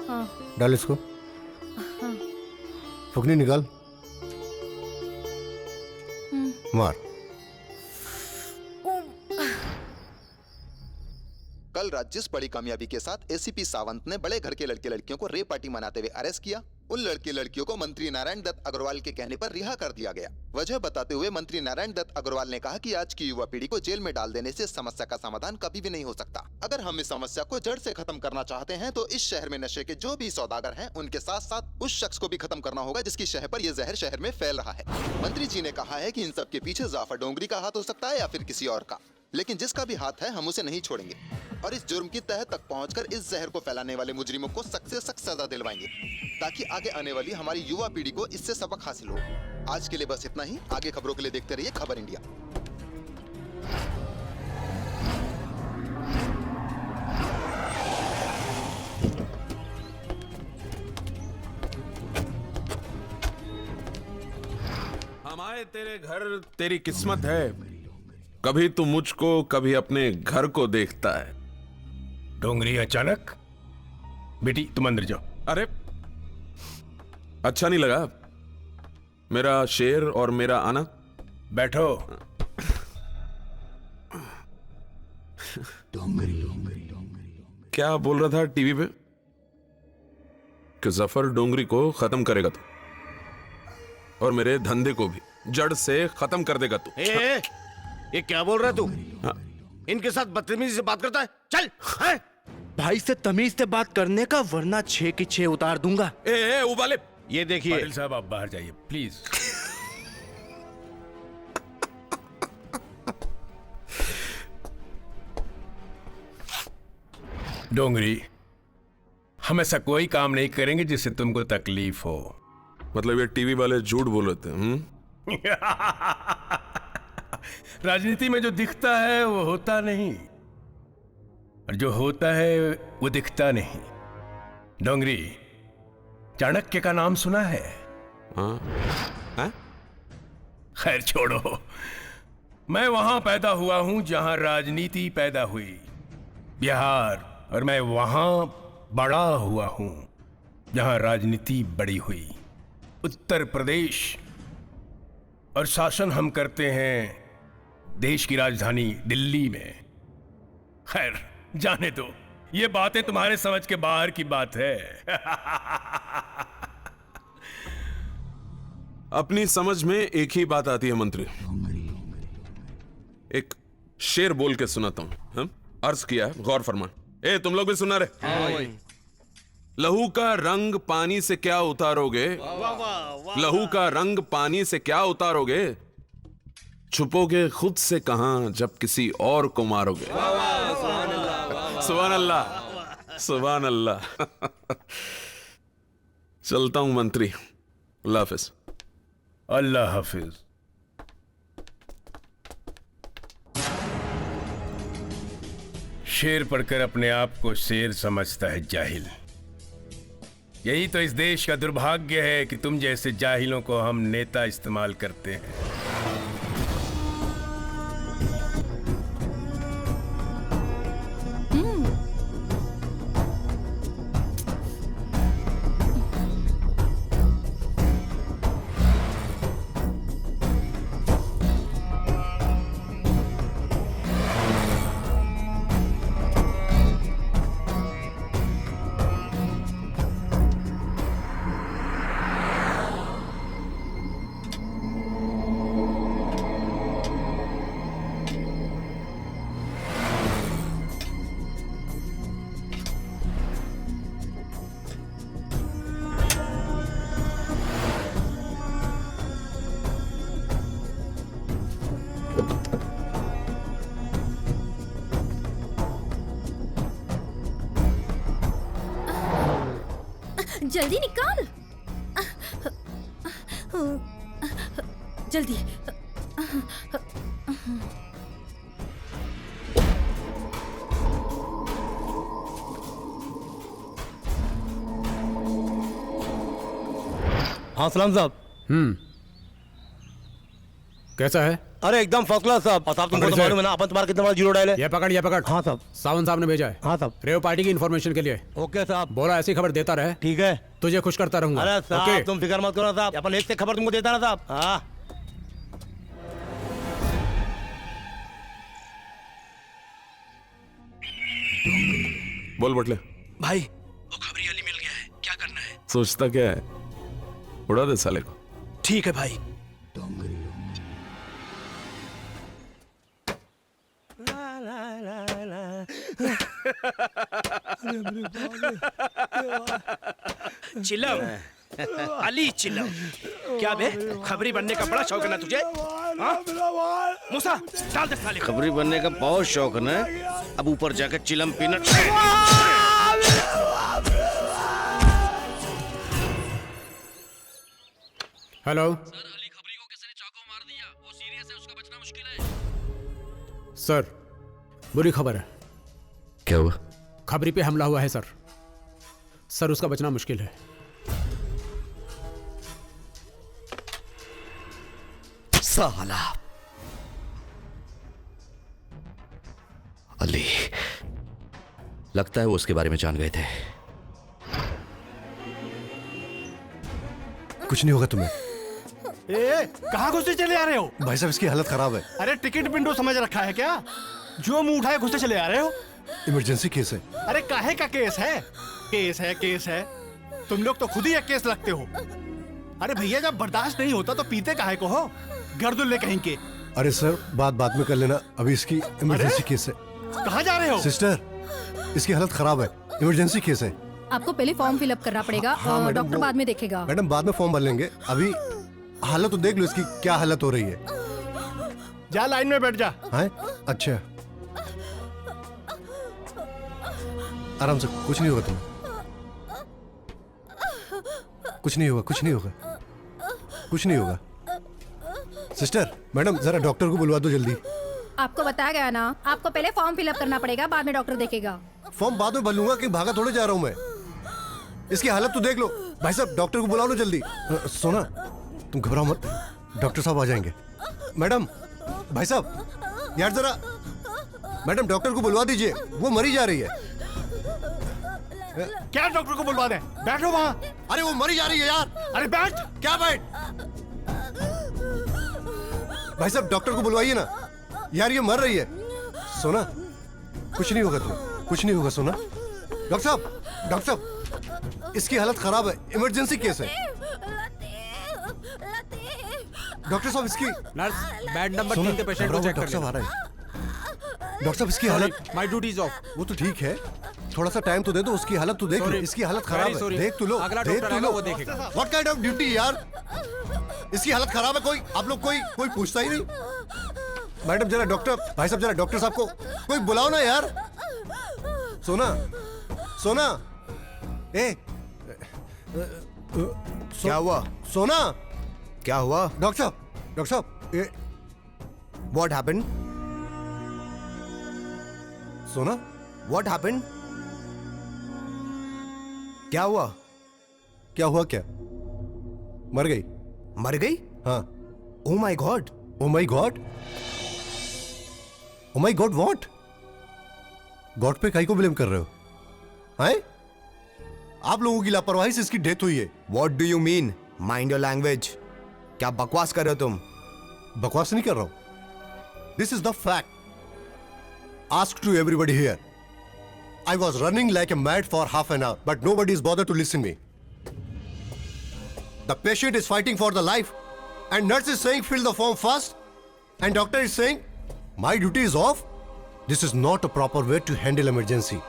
हाँ डाल इसको। हाँ। फुकनी निकाल, मार। कल रात जिस बड़ी कामयाबी के साथ एसीपी सावंत ने बड़े घर के लड़के लड़कियों को रेप पार्टी मनाते हुए अरेस्ट किया, उन लड़के लड़कियों को मंत्री नारायण दत्त अग्रवाल के कहने पर रिहा कर दिया गया। वजह बताते हुए मंत्री नारायण दत्त अग्रवाल ने कहा कि आज की युवा पीढ़ी को जेल में डाल देने से समस्या का समाधान कभी भी नहीं हो सकता। अगर हम इस समस्या को जड़ से खत्म करना चाहते हैं तो इस शहर में नशे के जो भी सौदागर हैं उनके साथ साथ उस शख्स को भी खत्म करना होगा जिसकी शहर पर यह जहर शहर में फैल रहा है। मंत्री जी ने कहा है कि इन सब के पीछे जाफर डोंगरी का हाथ हो सकता है या फिर किसी और का, लेकिन जिसका भी हाथ है हम उसे नहीं छोड़ेंगे और इस जुर्म की तह तक पहुंचकर इस जहर को फैलाने वाले मुजरिमों को सख्त से सख्त सजा दिलवाएंगे ताकि आगे आने वाली हमारी युवा पीढ़ी को इससे सबक हासिल हो। आज के लिए बस इतना ही। आगे खबरों के लिए देखते रहिए खबर इंडिया। हम आए तेरे घर, तेरी किस्मत है। कभी तू मुझको कभी अपने घर को देखता है। डोंगरी अचानक? बेटी तुम अंदर जाओ। अरे अच्छा नहीं लगा मेरा शेर और मेरा आना? बैठो। क्या बोल रहा था टीवी पे कि जफर डोंगरी को खत्म करेगा तू, और मेरे धंधे को भी जड़ से खत्म कर देगा तू। ये क्या बोल रहा है तू? इनके साथ बदतमीजी से बात करता है? चल है? भाई से तमीज से बात करने का, वरना 6 की 6 उतार दूंगा। उबाले, ये देखिए। पाटिल साहब आप बाहर जाइए प्लीज। डोंगरी, हम ऐसा कोई काम नहीं करेंगे जिससे तुमको तकलीफ हो। मतलब ये टीवी वाले झूठ बोल रहे थे? राजनीति में जो दिखता है वो होता नहीं, और जो होता है वो दिखता नहीं। डोंगरी, चाणक्य का नाम सुना है? हाँ? खैर छोड़ो, मैं वहां पैदा हुआ हूं जहां राजनीति पैदा हुई, बिहार। और मैं वहां बड़ा हुआ हूं जहां राजनीति बड़ी हुई, उत्तर प्रदेश। और शासन हम करते हैं देश की राजधानी दिल्ली में। खैर जाने दो, ये बातें तुम्हारे समझ के बाहर की बात है। अपनी समझ में एक ही बात आती है मंत्री। एक शेर बोल के सुनाता हूं। अर्ज किया, गौर फरमा। तुम लोग भी सुना रहे? लहू का रंग पानी से क्या उतारोगे? लहू का रंग पानी से क्या उतारोगे? छुपोगे खुद से कहां जब किसी और को मारोगे? सुभान अल्लाह, सुभान अल्लाह। चलता हूं मंत्री, अल्लाह हाफिज। अल्लाह हाफिज। शेर पढ़कर अपने आप को शेर समझता है जाहिल। यही तो इस देश का दुर्भाग्य है कि तुम जैसे जाहिलों को हम नेता इस्तेमाल करते हैं। जल्दी निकाल। जल्दी। हाँ सलाम साहब। कैसा है? अरे एकदम फर्स्ट क्लास साहब। और साहब तुमको तो मालूम है ना, अपन तुम्हारा कितना बड़ा जीरो डायल है। ये पकड़। हाँ साहब। सावंत साहब ने भेजा है। हाँ साहब। रेव पार्टी की इन्फॉर्मेशन के लिए। ओके साहब। बोला ऐसी खबर देता रहे। ठीक है। तुझे खुश करता रहूंगा। अरे साहब ओके? तुम फिक्र मत करो साहब, अपन एक से खबर तुमको देता ना साहब। हाँ बोल बटले। भाई वो खबरी अली मिल गया है, क्या करना है? सोचता क्या है, उड़ा दे साले को। ठीक है भाई। चिलम, अली चिलम, क्या बे खबरी बनने का बड़ा शौक है ना तुझे? मूसा डाल दे साले। खबरी बनने का बहुत शौक है ना, अब ऊपर जाकर चिलम पीना। हेलो सर, बुरी खबर है। क्या हुआ? खबरी पे हमला हुआ है सर। सर उसका बचना मुश्किल है। साला अली, लगता है वो उसके बारे में जान गए थे। कुछ नहीं होगा तुम्हें। कहाँ घुसते चले आ रहे हो? भाई साहब इसकी हालत खराब है। अरे टिकट विंडो समझ रखा है क्या? जो मुंह उठाए घुसते चले आ रहे हो? इमरजेंसी केस है। अरे काहे का केस है? केस है। तुम लोग तो खुद ही एक केस लगते हो। अरे भैया जब बर्दाश्त नहीं होता तो पीते काहे को हो? गर्दुल्ले कहीं के। अरे सर बात में कर लेना, अभी इसकी इमरजेंसी केस है। कहाँ जा रहे हो? सिस्टर इसकी हालत खराब है, इमरजेंसी केस है। आपको पहले फॉर्म फिलअप करना पड़ेगा। हाँ, डॉक्टर बाद में देखेगा। मैडम बाद में फॉर्म भर लेंगे, अभी हालत तो देख लो इसकी क्या हालत हो रही है। जा लाइन में बैठ जा। हैं? अच्छा आराम से, कुछ नहीं होगा तुम्हें, कुछ नहीं होगा। सिस्टर मैडम जरा डॉक्टर को बुलवा दो जल्दी। आपको बताया गया ना, आपको पहले फॉर्म फिलअप करना पड़ेगा, बाद में डॉक्टर देखेगा। फॉर्म बाद में भर लूंगा, कि भागा थोड़े जा रहा हूँ मैं। इसकी हालत तो देख लो। भाई साहब डॉक्टर को बुलाओ ना जल्दी। सोना तुम घबराओ मत, डॉक्टर साहब आ जाएंगे। मैडम भाई साहब यार जरा, मैडम डॉक्टर को बुलवा दीजिए, वो मरी जा रही है। क्या डॉक्टर को बुलवा दें? बैठो वहाँ। अरे वो मरी जा रही है यार। अरे बैठ। क्या बैठ? भाई साहब डॉक्टर को बुलवाइए ना यार, ये मर रही है। सोना कुछ नहीं होगा तुम्हें, कुछ नहीं होगा सोना। डॉक्टर साहब इसकी हालत खराब है, इमरजेंसी केस है। डॉक्टर साहब इसकी नर्स बेड नंबर 3 के पेशेंट को चेक कर। डॉक्टर साहब आ रहे हैं। डॉक्टर साहब इसकी हालत, माय ड्यूटी इज ऑफ। वो तो ठीक है, थोड़ा सा टाइम तो दे दो, उसकी हालत तो देख लो। इसकी हालत खराब है, देख तो लो। अगला डॉक्टर आएगा वो देखेगा। व्हाट काइंड ऑफ ड्यूटी यार, इसकी हालत खराब है। कोई आप लोग कोई पूछता ही नहीं। मैडम जरा डॉक्टर, भाई साहब जरा डॉक्टर साहब को कोई बुलाओ ना यार। सोना ए क्या हुआ? सोना क्या हुआ? डॉक्टर साहब What happened? सोना What happened? क्या हुआ? क्या मर गई? हाँ। Oh my God! What? God पे काई को ब्लेम कर रहे हो? हैं? आप लोगों की लापरवाही से इसकी डेथ हुई है। What do you mean? Mind your language. क्या बकवास कर रहे हो तुम? बकवास नहीं कर रहा हूं। This is the fact. Ask to everybody here. I was running like a mad for half an hour, but nobody is bothered to listen me. The patient is fighting for the life, and nurse is saying fill the form fast, and doctor is saying my duty is off. This is not a proper way to handle emergency.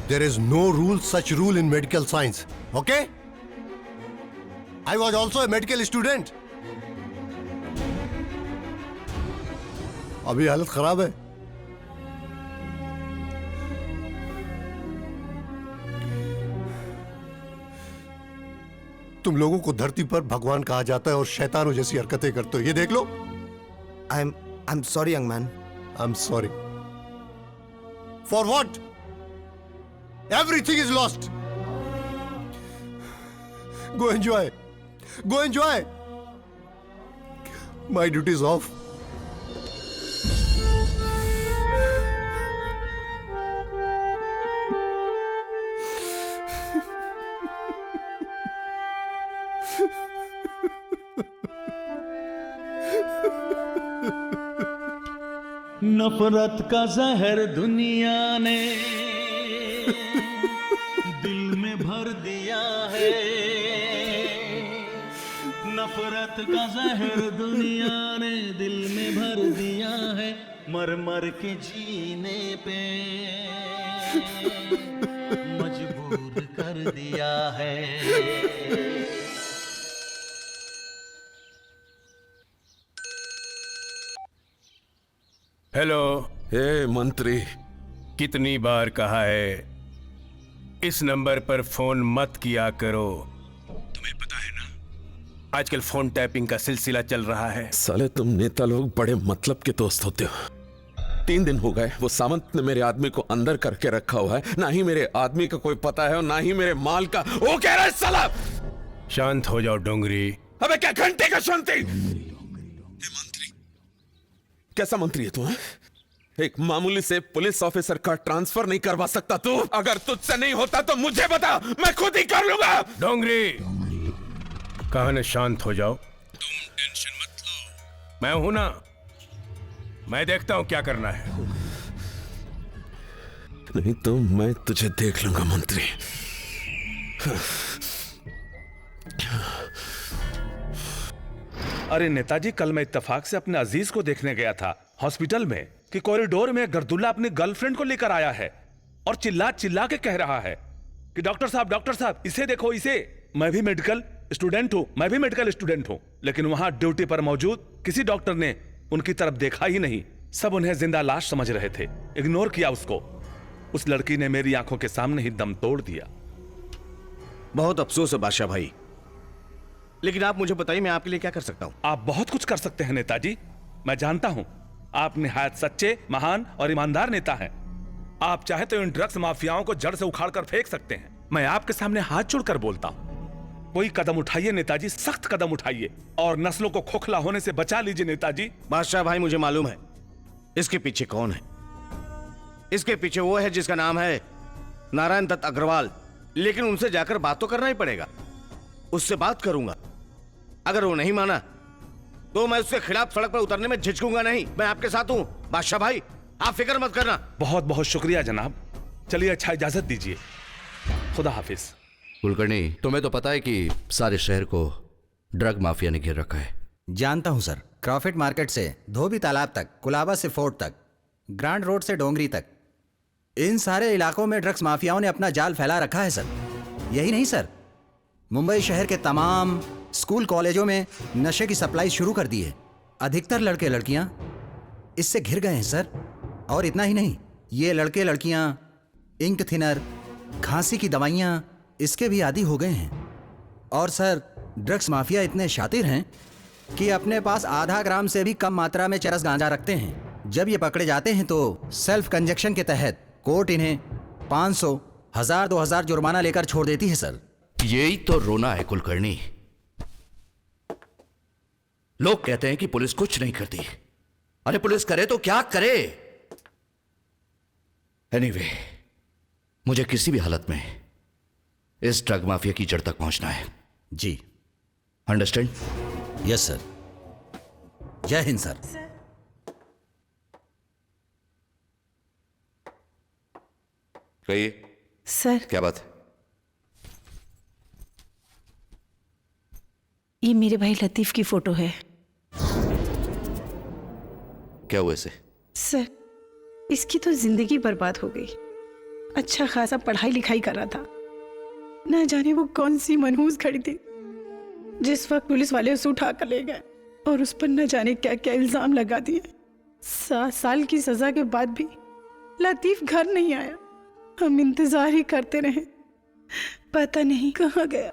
There is no such rule in medical science. Okay? I was also a medical student. अभी हालत खराब है। तुम लोगों को धरती पर भगवान कहा जाता है और शैतानों जैसी हरकतें करते हो। ये देख लो। I am sorry young man. I am sorry for what? Everything is lost. Go enjoy, go enjoy. My duty is off. नफरत का जहर दुनिया ने दिल में भर दिया है। नफरत का जहर दुनिया ने दिल में भर दिया है। मर मर के जीने पे मजबूर कर दिया है। हेलो। हे मंत्री, कितनी बार कहा है इस नंबर पर फोन मत किया करो। तुम्हें पता है ना आजकल फोन टैपिंग का सिलसिला चल रहा है। साले तुम नेता लोग बड़े मतलब के दोस्त होते हो। 3 दिन हो गए वो सावंत ने मेरे आदमी को अंदर करके रखा हुआ है। ना ही मेरे आदमी का कोई पता है और ना ही मेरे माल का। वो कह रहा है साला। शांत हो जाओ डोंगरी। अबे क्या घंटे का शांति? कैसा मंत्री है तू? एक मामूली से पुलिस ऑफिसर का ट्रांसफर नहीं करवा सकता तू? अगर तुझसे नहीं होता तो मुझे बता, मैं खुद ही कर लूंगा। डोंगरी कहा न शांत हो जाओ। तुम टेंशन मत लो, मैं हूं ना। मैं देखता हूं क्या करना है। नहीं तो मैं तुझे देख लूंगा मंत्री। अरे नेताजी, कल मैं इत्तेफाक से अपने अजीज को देखने गया था हॉस्पिटल में कि कॉरिडोर में गर्दुल्ला अपनी गर्लफ्रेंड को लेकर आया है और चिल्ला चिल्ला के कह रहा है कि डॉक्टर साहब इसे देखो, इसे। मैं भी मेडिकल स्टूडेंट हूं, लेकिन वहां ड्यूटी पर मौजूद किसी डॉक्टर ने उनकी तरफ देखा ही नहीं। सब उन्हें जिंदा लाश समझ रहे थे, इग्नोर किया उसको। उस लड़की ने मेरी आंखों के सामने ही दम तोड़ दिया। बहुत अफसोस है बादशाह भाई, लेकिन आप मुझे बताइए मैं आपके लिए क्या कर सकता हूं? आप बहुत कुछ कर सकते हैं नेताजी। मैं जानता हूं आप निहायत सच्चे, महान और ईमानदार नेता हैं। आप चाहे तो इन ड्रग्स माफियाओं को जड़ से उखाड़ कर फेंक सकते हैं। मैं आपके सामने हाथ जोड़कर बोलता हूं, कोई कदम उठाइए नेताजी, सख्त कदम उठाइए और नस्लों को खोखला होने से बचा लीजिए नेताजी। बादशाह भाई, मुझे मालूम है इसके पीछे कौन है। इसके पीछे वो है जिसका नाम है नारायण दत्त अग्रवाल। लेकिन उनसे जाकर बात तो करना ही पड़ेगा। उससे बात करूंगा, अगर वो नहीं माना तो मैं उसके खिलाफ सड़क पर उतरने में झिझकूंगा नहीं। मैं आपके साथ हूं बादशाह भाई, आप फिक्र मत करना। बहुत बहुत शुक्रिया जनाब। चलिए, अच्छा इजाजत दीजिए। खुदा हाफिज। कुलकर्णी, तुम्हें तो पता है कि सारे शहर को ड्रग माफिया ने घेर रखा है। जानता हूं सर। क्रॉफिट मार्केट से धोबी तालाब तक, कुलाबा से फोर्ट तक, ग्रांड रोड से डोंगरी तक, इन सारे इलाकों में ड्रग्स माफियाओं ने अपना जाल फैला रखा है सर। यही नहीं सर, मुंबई शहर के तमाम स्कूल कॉलेजों में नशे की सप्लाई शुरू कर दी है। अधिकतर लड़के लड़कियां इससे घिर गए हैं सर। और इतना ही नहीं, ये लड़के लड़कियां इंक थिनर, खांसी की दवाइयां इसके भी आदी हो गए हैं। और सर, ड्रग्स माफिया इतने शातिर हैं कि अपने पास आधा ग्राम से भी कम मात्रा में चरस गांजा रखते हैं। जब ये पकड़े जाते हैं तो सेल्फ कंजक्शन के तहत कोर्ट इन्हें 500, 1000, 2000 जुर्माना लेकर छोड़ देती है सर। यही तो रोना है कुलकर्णी। लोग कहते हैं कि पुलिस कुछ नहीं करती। अरे पुलिस करे तो क्या करे। एनीवे, मुझे किसी भी हालत में इस ड्रग माफिया की जड़ तक पहुंचना है। जी, अंडरस्टैंड? Yes sir. जय हिंद सर। कहिए सर, क्या बात है? ये मेरे भाई लतीफ की फोटो है। क्या हुआ इसे? सर, इसकी तो जिंदगी बर्बाद हो गई। अच्छा खासा पढ़ाई लिखाई कर रहा था, ना जाने वो कौन सी मनहूस खड़ी थी जिस वक्त पुलिस वाले उसे उठा कर ले गए और उस पर न जाने क्या क्या इल्जाम लगा दिए। 7 साल की सजा के बाद भी लतीफ घर नहीं आया। हम इंतजार ही करते रहे, पता नहीं कहाँ गया।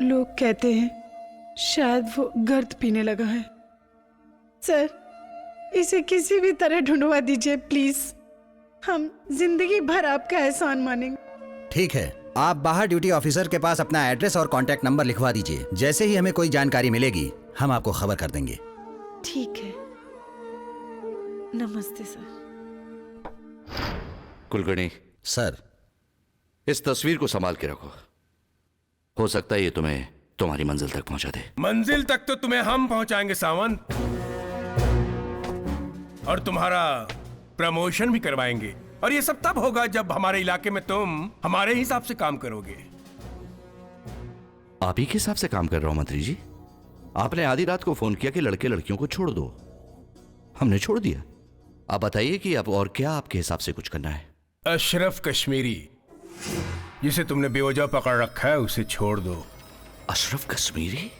लोग कहते हैं शायद वो गर्द पीने लगा है। सर, इसे किसी भी तरह ढूंढवा दीजिए प्लीज। हम जिंदगी भर आपका एहसान मानेंगे। ठीक है, आप बाहर ड्यूटी ऑफिसर के पास अपना एड्रेस और कॉन्टैक्ट नंबर लिखवा दीजिए। जैसे ही हमें कोई जानकारी मिलेगी हम आपको खबर कर देंगे। ठीक है, नमस्ते सर। कुलकर्णी सर, इस तस्वीर को संभाल के रखो। हो सकता है ये तुम्हें तुम्हारी मंजिल तक पहुंचा दे। मंजिल तक तो तुम्हें हम पहुंचाएंगे सावंत, और तुम्हारा प्रमोशन भी करवाएंगे। और ये सब तब होगा जब हमारे इलाके में तुम हमारे हिसाब से काम करोगे। आप ही के हिसाब से काम कर रहा हूं मंत्री जी। आपने आधी रात को फोन किया कि लड़के लड़कियों को छोड़ दो, हमने छोड़ दिया। आप बताइए कि अब और क्या आपके हिसाब से कुछ करना है। अशरफ कश्मीरी, जिसे तुमने बेवजह पकड़ रखा है, उसे छोड़ दो। अशरफ कश्मीरी?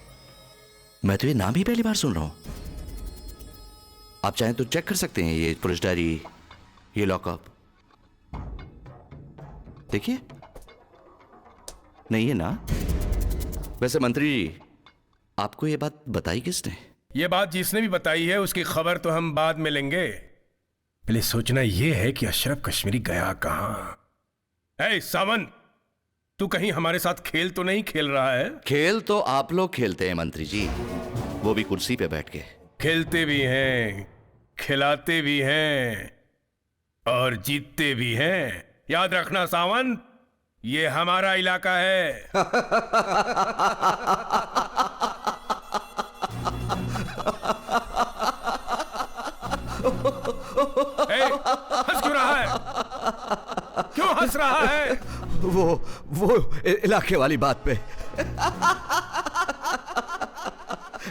मैं तो ये नाम ही पहली बार सुन रहा हूं। आप चाहें तो चेक कर सकते हैं ये पुलिस डायरी, ये लॉकअप। देखिए, नहीं है ना? वैसे मंत्री जी, आपको ये बात बताई किसने? ये बात जिसने भी बताई है उसकी खबर तो हम बाद में लेंगे। पहले सोचना ये है कि अशरफ कश्मीरी गया कहां। ए सावंत, तू कहीं हमारे साथ खेल तो नहीं खेल रहा है? खेल तो आप लोग खेलते हैं मंत्री जी, वो भी कुर्सी पे बैठ के। खेलते भी हैं, खिलाते भी हैं और जीतते भी हैं। याद रखना सावंत, ये हमारा इलाका है। हंस क्यों रहा है? क्यों हंस रहा है? वो इलाके वाली बात पे।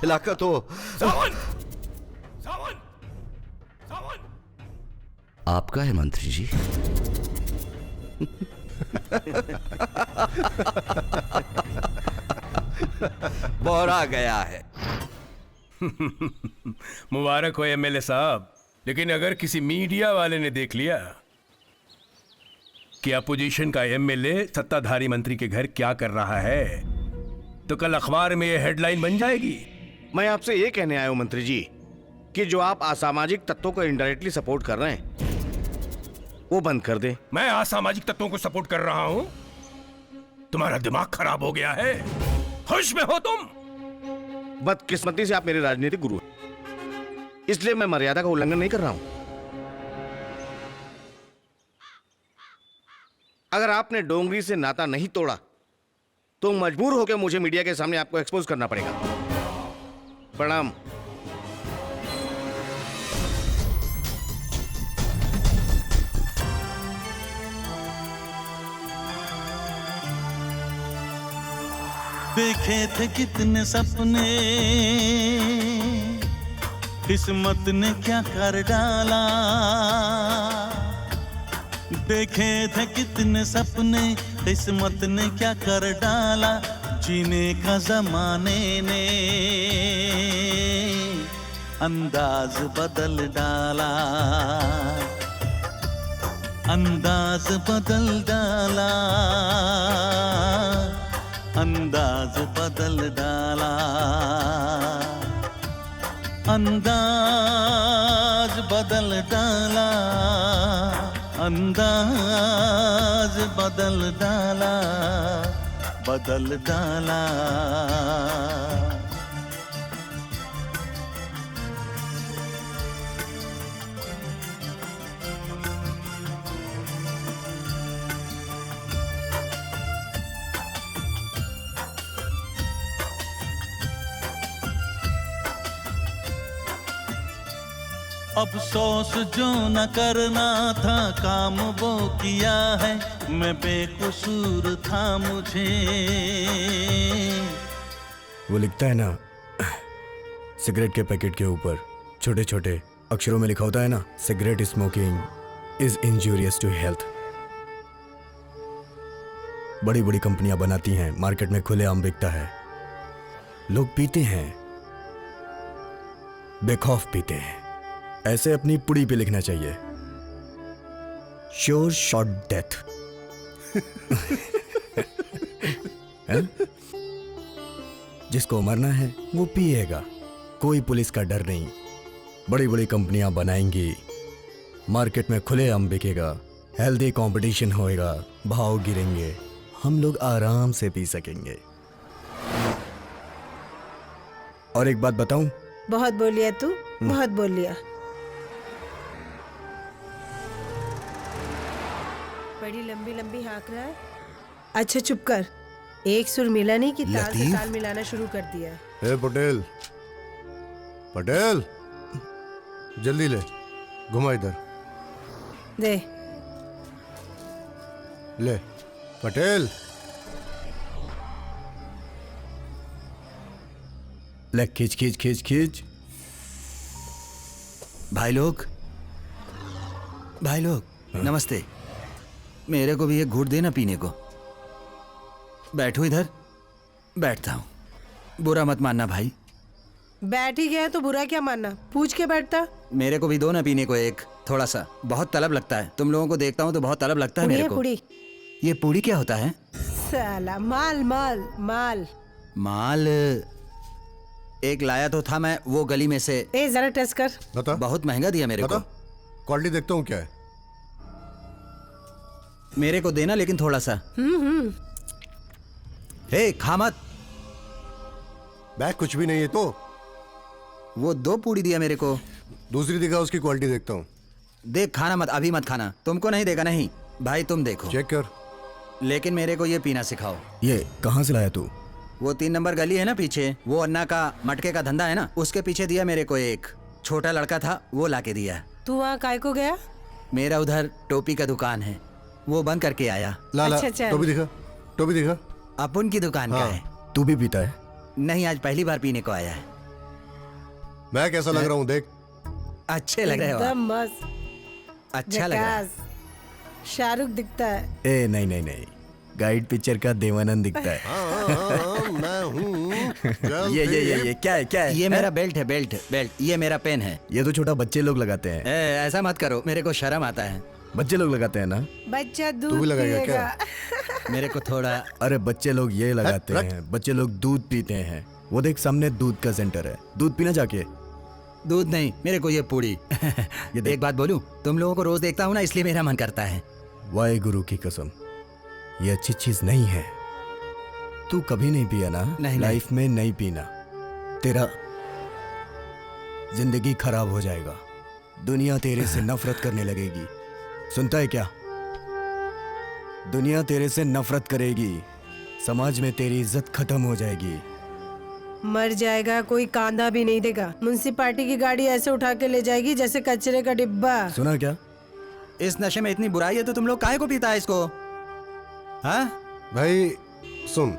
इलाका तो आपका है मंत्री जी। बोरा गया है। मुबारक हो एमएलए साहब। लेकिन अगर किसी मीडिया वाले ने देख लिया कि अपोजिशन का एमएलए सत्ताधारी मंत्री के घर क्या कर रहा है, तो कल अखबार में यह हेडलाइन बन जाएगी। मैं आपसे ये कहने आया हूं मंत्री जी कि जो आप असामाजिक तत्वों को इनडायरेक्टली सपोर्ट कर रहे हैं वो बंद कर दे। मैं असामाजिक तत्वों को सपोर्ट कर रहा हूं? तुम्हारा दिमाग खराब हो गया है? होश में हो तुम? बदकिस्मती से आप मेरे राजनीतिक गुरु हैं, इसलिए मैं मर्यादा का उल्लंघन नहीं कर रहा हूं। अगर आपने डोंगरी से नाता नहीं तोड़ा तो मजबूर होकर मुझे मीडिया के सामने आपको एक्सपोज करना पड़ेगा। प्रणाम। देखे थे कितने सपने, किस्मत ने क्या कर डाला। देखे थे कितने सपने, किस्मत ने क्या कर डाला। जीने का जमाने ने अंदाज बदल डाला, अंदाज बदल डाला, अंदाज बदल डाला, अंदाज बदल डाला, अंदाज बदल डाला, बदल डाला। अफसोस जो न करना था काम वो किया है, मैं बेकसूर था मुझे। वो लिखता है ना सिगरेट के पैकेट के ऊपर छोटे छोटे अक्षरों में लिखा होता है ना, cigarette smoking is injurious to health. बड़ी बड़ी कंपनियां बनाती हैं, मार्केट में खुलेआम बिकता है, लोग पीते हैं, बेखौफ पीते हैं। ऐसे अपनी पुड़ी पे लिखना चाहिए, श्योर शॉट डेथ। जिसको मरना है वो पिएगा, कोई पुलिस का डर नहीं। बड़ी बड़ी कंपनियां बनाएंगी, मार्केट में खुलेआम बिकेगा, हेल्दी कंपटीशन होएगा, भाव गिरेंगे, हम लोग आराम से पी सकेंगे। और एक बात बताऊं? बहुत बोल लिया तू, बहुत बोल लिया। बड़ी लंबी लंबी हाँक रहा है। अच्छा चुप कर, एक सुर मिला नहीं कि ताल से ताल मिलाना शुरू कर दिया। ए पटेल, पटेल जल्दी ले, घुमा इधर। दे ले पटेल। ले खींच खींच खींच खींच। भाई लोग नमस्ते। मेरे को भी एक घूंट देना पीने को। बैठो इधर। बैठता हूँ, बुरा मत मानना भाई। बैठ ही गया तो बुरा क्या मानना, पूछ के बैठता। मेरे को भी दो ना पीने को एक, थोड़ा सा। बहुत तलब लगता है, तुम लोगों को देखता हूँ तो बहुत तलब लगता है मेरे को। पुड़ी। ये पूड़ी क्या होता है? साला माल माल माल माल। एक लाया तो था मैं वो गली में से। ए जरा टेस्ट कर। बता। बहुत महंगा दिया मेरे को। क्वालिटी देखता हूँ क्या है। मेरे को देना लेकिन थोड़ा सा। हे खा मत। बैग कुछ भी नहीं है तो। वो दो पूड़ी दिया मेरे को। दूसरी दिखा, उसकी क्वालिटी देखता हूँ। देख, खाना मत, अभी मत खाना। तुमको नहीं देगा। नहीं भाई तुम देखो, चेक कर। लेकिन मेरे को ये पीना सिखाओ। ये कहाँ से लाया तू? वो 3 नंबर गली है ना पीछे, वो अन्ना का मटके का धंधा है ना, उसके पीछे दिया मेरे को। एक छोटा लड़का था, वो लाके दिया। तू वहाँ काय को गया? मेरा उधर टोपी का दुकान है, वो बंद करके आया। लाला, टोपी दिखा, टोपी दिखा। अपन की दुकान का है। तू भी पीता है? नहीं, आज पहली बार पीने को आया है। मैं कैसा लग रहा हूँ देख। अच्छे लग रहे हो। एकदम मस्त, अच्छा लग रहा है। शाहरुख दिखता है। ए नहीं नहीं नहीं, गाइड पिक्चर का देवानंद दिखता है। मैं हूँ। ये क्या है, क्या है? ये मेरा बेल्ट है, बेल्ट। ये मेरा पेन है। ये तो छोटा बच्चे लोग लगाते हैं। ऐसा मत करो, मेरे को शर्म आता है। बच्चे लोग लगाते हैं ना? बच्चा तू दूध भी लगाएगा पिएगा। मेरे को थोड़ा। अरे बच्चे लोग ये लगाते हैं, बच्चे लोग दूध पीते हैं। वो देख सामने दूध का सेंटर है, दूध पीना जाके। दूध नहीं, मेरे को ये पूड़ी। ये एक बात बोलूं, तुम लोगों को रोज देखता हूँ ना, इसलिए मेरा मन करता है। वाहे गुरु की कसम, ये अच्छी चीज नहीं है। तू कभी नहीं पिया ना? नहीं, लाइफ में नहीं पीना, तेरा जिंदगी खराब हो जाएगा। दुनिया तेरे से नफरत करने लगेगी। सुनता है क्या? दुनिया तेरे से नफरत करेगी, समाज में तेरी इज्जत खत्म हो जाएगी। मर जाएगा, कोई कांधा भी नहीं देगा। म्युनिसिपालिटी की गाड़ी ऐसे उठा के ले जाएगी जैसे कचरे का डिब्बा। सुना क्या? इस नशे में इतनी बुराई है तो तुम लोग काहे को पीता है इसको? हाँ भाई सुन,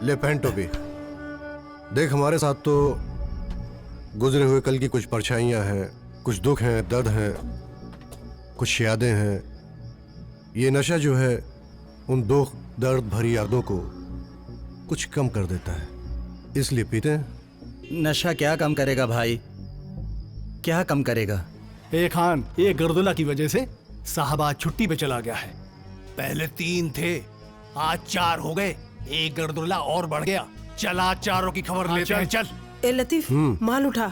ले पहन टोपी। देख, हमारे साथ तो गुजरे हुए कल की कुछ परछाइयां हैं, कुछ दुख हैं, दर्द हैं, कुछ यादें हैं। ये नशा जो है उन दुख दर्द भरी यादों को कुछ कम कर देता है, इसलिए पीते हैं। नशा क्या कम करेगा भाई, क्या कम करेगा? ए खान, ये गर्दुला की वजह से साहब आज छुट्टी पे चला गया है। पहले 3 थे, आज 4 हो गए। एक गर्दुला और बढ़ गया। चला चारों की खबर लेते हैं। चल ए लतीफ, माल उठा।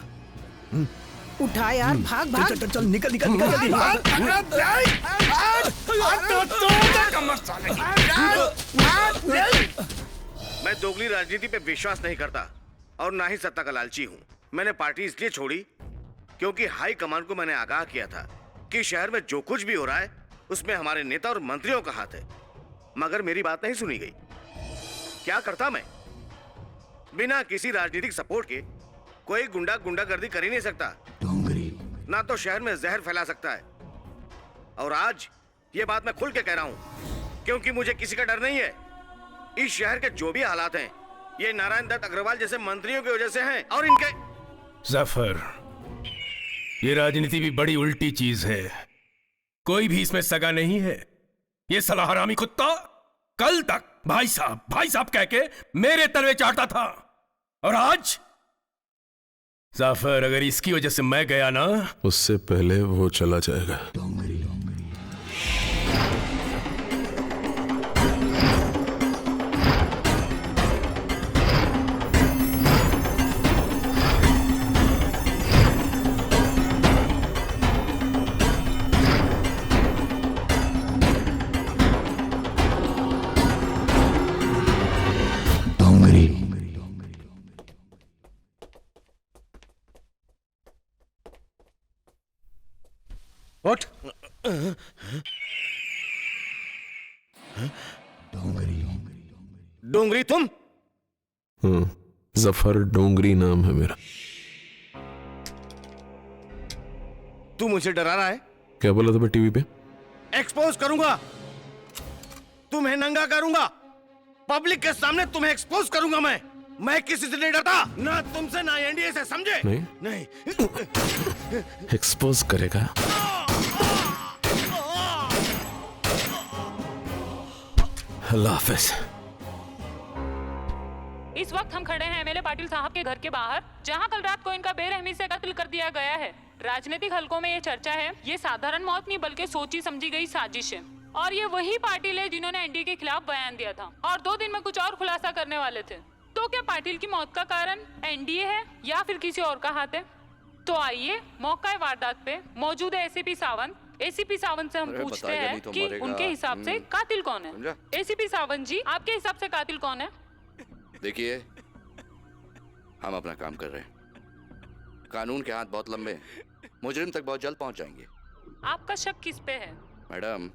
उठा यार, भाग भाग। चल चल, निकल निकल निकल। मैं दोगली राजनीति पे विश्वास नहीं करता और ना ही सत्ता का लालची हूँ। मैंने पार्टी इसलिए छोड़ी क्योंकि हाई कमान को मैंने आगाह किया था कि शहर में जो कुछ भी हो रहा है उसमें हमारे नेता और मंत्रियों का हाथ है, मगर मेरी बात नहीं सुनी गई। क्या करता मैं? बिना किसी राजनीतिक सपोर्ट के कोई गुंडागर्दी कर ही नहीं सकता, ना तो शहर में जहर फैला सकता है। और आज ये बात मैं खुल के कह रहा हूं क्योंकि मुझे किसी का डर नहीं है। इस शहर के जो भी हालात हैं ये नारायण दत्त अग्रवाल जैसे मंत्रियों की वजह से हैं और इनके। जफर, ये राजनीति भी बड़ी उल्टी चीज है। कोई भी इसमें सगा नहीं है। ये साला हरामी कुत्ता कल तक भाई साहब कह के मेरे तलवे चाटता था, और आज जाफर अगर इसकी वजह से मैं गया ना, उससे पहले वो चला जाएगा। डोंगरी तुम? हाँ, जफर डोंगरी नाम है मेरा। तू मुझे डरा रहा है? क्या बोला था टीवी पे? एक्सपोज करूंगा, तुम्हें नंगा करूंगा, पब्लिक के सामने तुम्हें एक्सपोज करूंगा। मैं किसी से नहीं डरता, ना तुमसे ना एनडीए से, समझे? नहीं एक्सपोज करेगा। अल्लाह हाफिज। इस वक्त हम खड़े हैं एमएलए पाटिल साहब के घर के बाहर, जहां कल रात को इनका बेरहमी से कत्ल कर दिया गया है। राजनीतिक हलकों में ये चर्चा है ये साधारण मौत नहीं बल्कि सोची समझी गई साजिश है। और ये वही पाटिल है जिन्होंने एनडीए के खिलाफ बयान दिया था और 2 दिन में कुछ और खुलासा करने वाले थे। तो क्या पाटिल की मौत का कारण एनडीए है या फिर किसी और का हाथ है? तो आइए मौका वारदात पे मौजूद है एसीपी सावंत से हम पूछते हैं कि उनके हिसाब से कातिल कौन है। एसीपी सावंत जी, आपके हिसाब से कातिल कौन है? देखिए, हम अपना काम कर रहे हैं, कानून के हाथ बहुत लंबे हैं, मुजरिम तक बहुत जल्द पहुंच जाएंगे। आपका शक किस पे है? मैडम,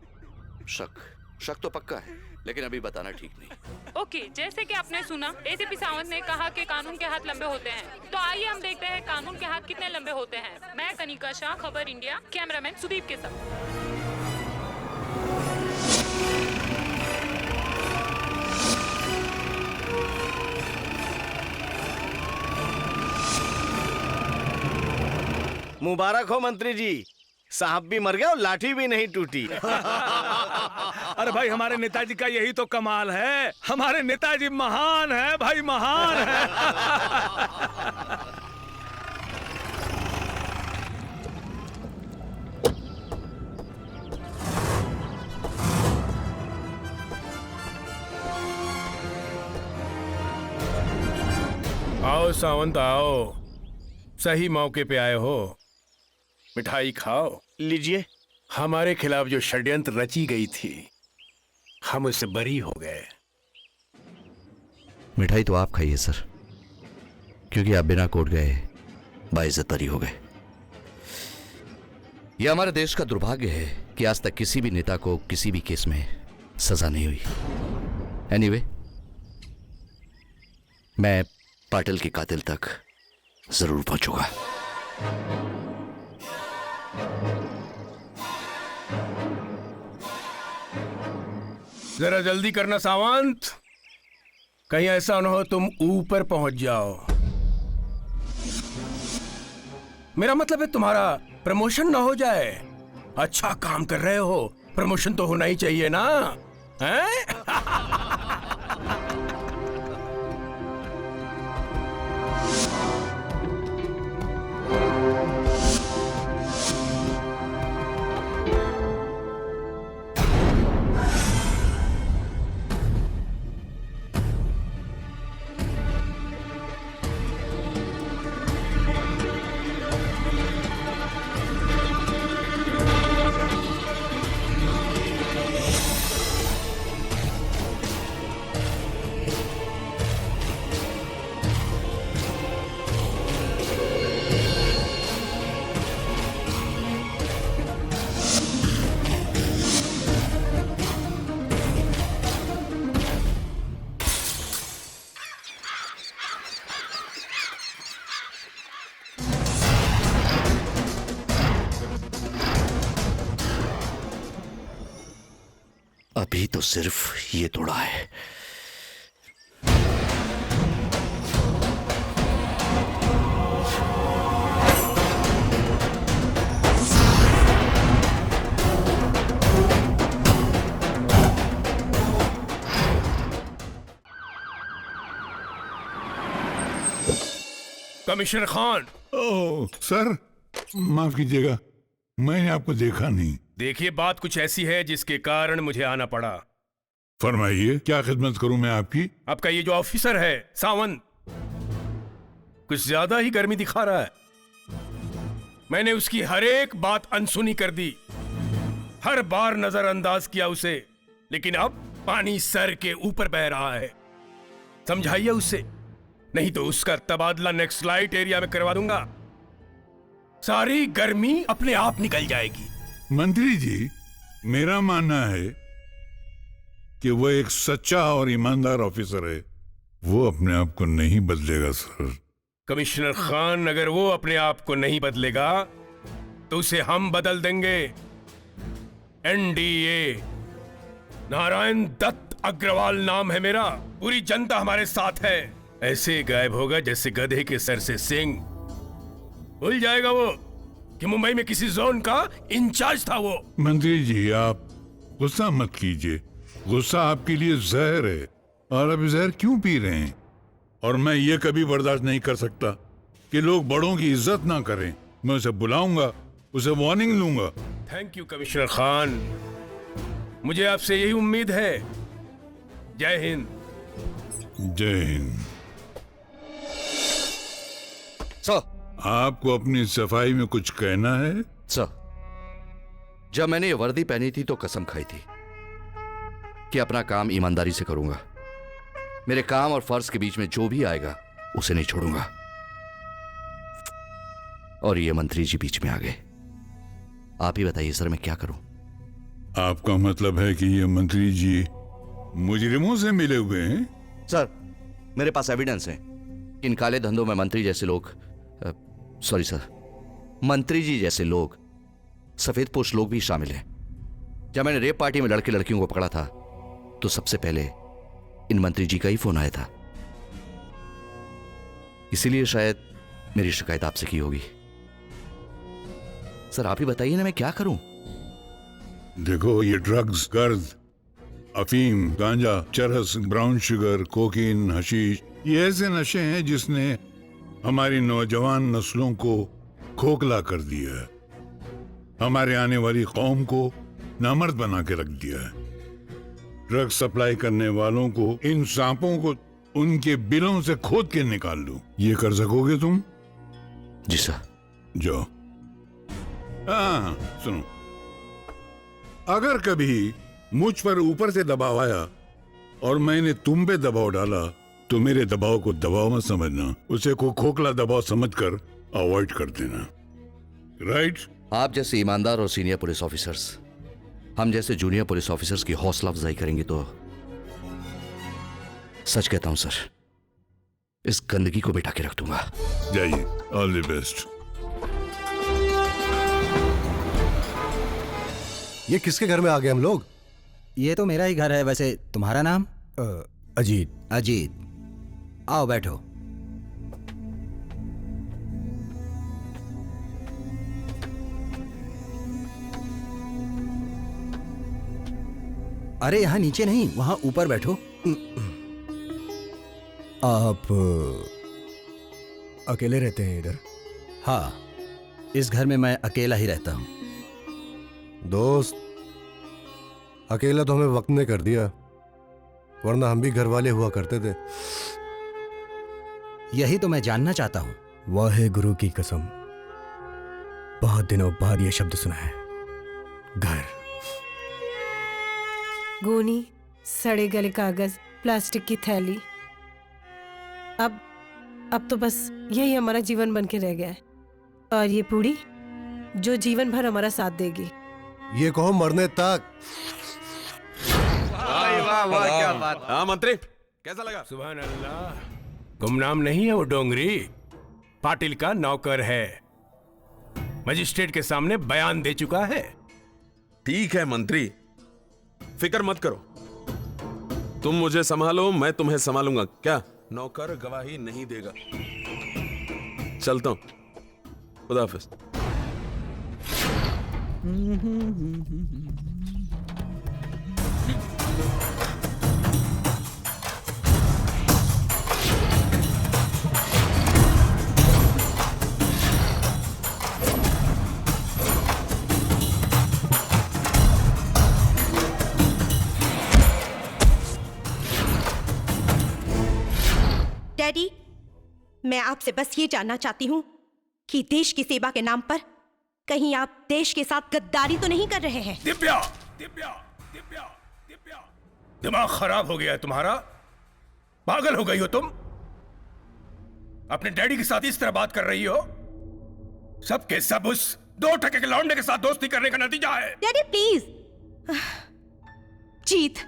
शक तो पक्का है, लेकिन अभी बताना ठीक नहीं। ओके, जैसे कि आपने सुना एसीपी सावंत ने कहा कि कानून के हाथ लंबे होते हैं, तो आइए हम देखते हैं कानून के हाथ कितने लंबे होते हैं। मैं कनिका शाह, खबर इंडिया, कैमरामैन सुदीप के साथ। मुबारक हो मंत्री जी, साहब भी मर गया और लाठी भी नहीं टूटी। अरे भाई, हमारे नेताजी का यही तो कमाल है, हमारे नेताजी महान है भाई, महान है। आओ सावंत आओ, सही मौके पे आए हो। मिठाई खाओ। लीजिए। हमारे खिलाफ जो षड्यंत्र रची गई थी, हम उससे बरी हो गए। मिठाई तो आप खाइए सर, क्योंकि आप बिना कोर्ट गए बाइज्जत बरी हो गए। यह हमारे देश का दुर्भाग्य है कि आज तक किसी भी नेता को किसी भी केस में सजा नहीं हुई। एनीवे, मैं पाटिल के कातिल तक जरूर पहुंचूंगा। जरा जल्दी करना सावंत, कहीं ऐसा न हो तुम ऊपर पहुंच जाओ। मेरा मतलब है तुम्हारा प्रमोशन ना हो जाए। अच्छा काम कर रहे हो, प्रमोशन तो होना ही चाहिए ना, हैं? अभी तो सिर्फ ये तोड़ा है। कमिश्नर खान। ओह सर, माफ कीजिएगा, मैंने आपको देखा नहीं। देखिए, बात कुछ ऐसी है जिसके कारण मुझे आना पड़ा। फरमाइए, क्या खिदमत करूं मैं आपकी? आपका ये जो ऑफिसर है सावंत, कुछ ज्यादा ही गर्मी दिखा रहा है। मैंने उसकी हर एक बात अनसुनी कर दी, हर बार नजरअंदाज किया उसे, लेकिन अब पानी सर के ऊपर बह रहा है। समझाइए उससे, नहीं तो उसका तबादला नेक्स्ट लाइट एरिया में करवा दूंगा। सारी गर्मी अपने आप निकल जाएगी। मंत्री जी, मेरा मानना है कि वो एक सच्चा और ईमानदार ऑफिसर है, वो अपने आप को नहीं बदलेगा सर। कमिश्नर खान, अगर वो अपने आप को नहीं बदलेगा तो उसे हम बदल देंगे। एनडीए, नारायण दत्त अग्रवाल नाम है मेरा। पूरी जनता हमारे साथ है। ऐसे गायब होगा जैसे गधे के सर से सिंग। भूल जाएगा वो कि मुंबई में किसी जोन का इंचार्ज था वो। मंत्री जी, आप गुस्सा मत कीजिए। गुस्सा आपके लिए जहर है, और अब जहर क्यों पी रहे हैं? और मैं ये कभी बर्दाश्त नहीं कर सकता कि लोग बड़ों की इज्जत ना करें। मैं उसे बुलाऊंगा, उसे वार्निंग लूंगा। थैंक यू कमिश्नर खान, मुझे आपसे यही उम्मीद है। जय हिंद। जय हिंद। सर, आपको अपनी सफाई में कुछ कहना है? सर, जब मैंने ये वर्दी पहनी थी तो कसम खाई थी कि अपना काम ईमानदारी से करूंगा। मेरे काम और फर्ज के बीच में जो भी आएगा उसे नहीं छोड़ूंगा। और ये मंत्री जी बीच में आ गए। आप ही बताइए सर, मैं क्या करूं? आपका मतलब है कि ये मंत्री जी मुजरिमों से मिले हुए हैं? सर, मेरे पास एविडेंस है। इन काले धंधों में मंत्री जैसे लोग, सॉरी सर, मंत्री जी जैसे लोग, सफेद पोश लोग भी शामिल हैं। जब मैंने रेप पार्टी में लड़के लड़कियों को पकड़ा था तो सबसे पहले इन मंत्री जी का ही फोन आया था। इसीलिए शायद मेरी शिकायत आपसे की होगी। सर, आप ही बताइए ना, मैं क्या करूं? देखो, ये ड्रग्स, गर्द, अफीम, गांजा, चरस, ब्राउन शुगर, कोकीन, हशीश, ये ऐसे नशे हैं जिसने हमारी नौजवान नस्लों को खोखला कर दिया है, हमारे आने वाली कौम को नामर्द बना के रख दिया है। ड्रग्स सप्लाई करने वालों को, इन सांपों को उनके बिलों से खोद के निकाल लो। ये कर सकोगे तुम? जी सर। जाओ। हाँ, सुनो, अगर कभी मुझ पर ऊपर से दबाव आया और मैंने तुम पे दबाव डाला तो मेरे दबाव को दबाव मत समझना, उसे को खोखला दबाव समझकर अवॉइड कर देना। राइट? आप जैसे ईमानदार और सीनियर पुलिस ऑफिसर्स हम जैसे जूनियर पुलिस ऑफिसर्स की हौसला अफजाई करेंगे तो सच कहता हूं सर, इस गंदगी को बिठा के रख दूंगा। जाइए, ऑल द बेस्ट। ये किसके घर में आ गए हम लोग? ये तो मेरा ही घर है। वैसे तुम्हारा नाम? अजीत। अजीत, आओ बैठो। अरे यहाँ नीचे नहीं, वहां ऊपर बैठो। आप अकेले रहते हैं इधर? हाँ, इस घर में मैं अकेला ही रहता हूं। दोस्त, अकेला तो हमें वक्त ने कर दिया, वरना हम भी घर वाले हुआ करते थे। यही तो मैं जानना चाहता हूं। वाहे गुरु की कसम, बहुत दिनों बाद ये शब्द सुना है, घर। गोनी, सड़े गले कागज, प्लास्टिक की थैली, अब तो बस यही हमारा जीवन बन के रह गया है। और ये पूड़ी जो जीवन भर हमारा साथ देगी। ये कहो मरने तक। वाह वाह, क्या बात। हाँ मंत्री, कैसा लगा? सुभान अल्लाह। गुमनाम नहीं है वो डोंगरी, पाटिल का नौकर है। मजिस्ट्रेट के सामने बयान दे चुका है। ठीक है मंत्री, फिक्र मत करो, तुम मुझे संभालो, मैं तुम्हें संभालूंगा। क्या नौकर गवाही नहीं देगा? चलता हूं, खुदा हाफिज। डैडी, मैं आपसे बस ये जानना चाहती हूँ कि देश की सेवा के नाम पर कहीं आप देश के साथ गद्दारी तो नहीं कर रहे हैं? दिव्या, दिव्या, दिव्या, दिव्या, दिमाग खराब हो गया है तुम्हारा? पागल हो गई हो तुम? अपने डैडी के साथ इस तरह बात कर रही हो? सब के सब उस 2 टके के लौंडे के साथ दोस्ती करने का नतीजा है। Daddy please. जीत,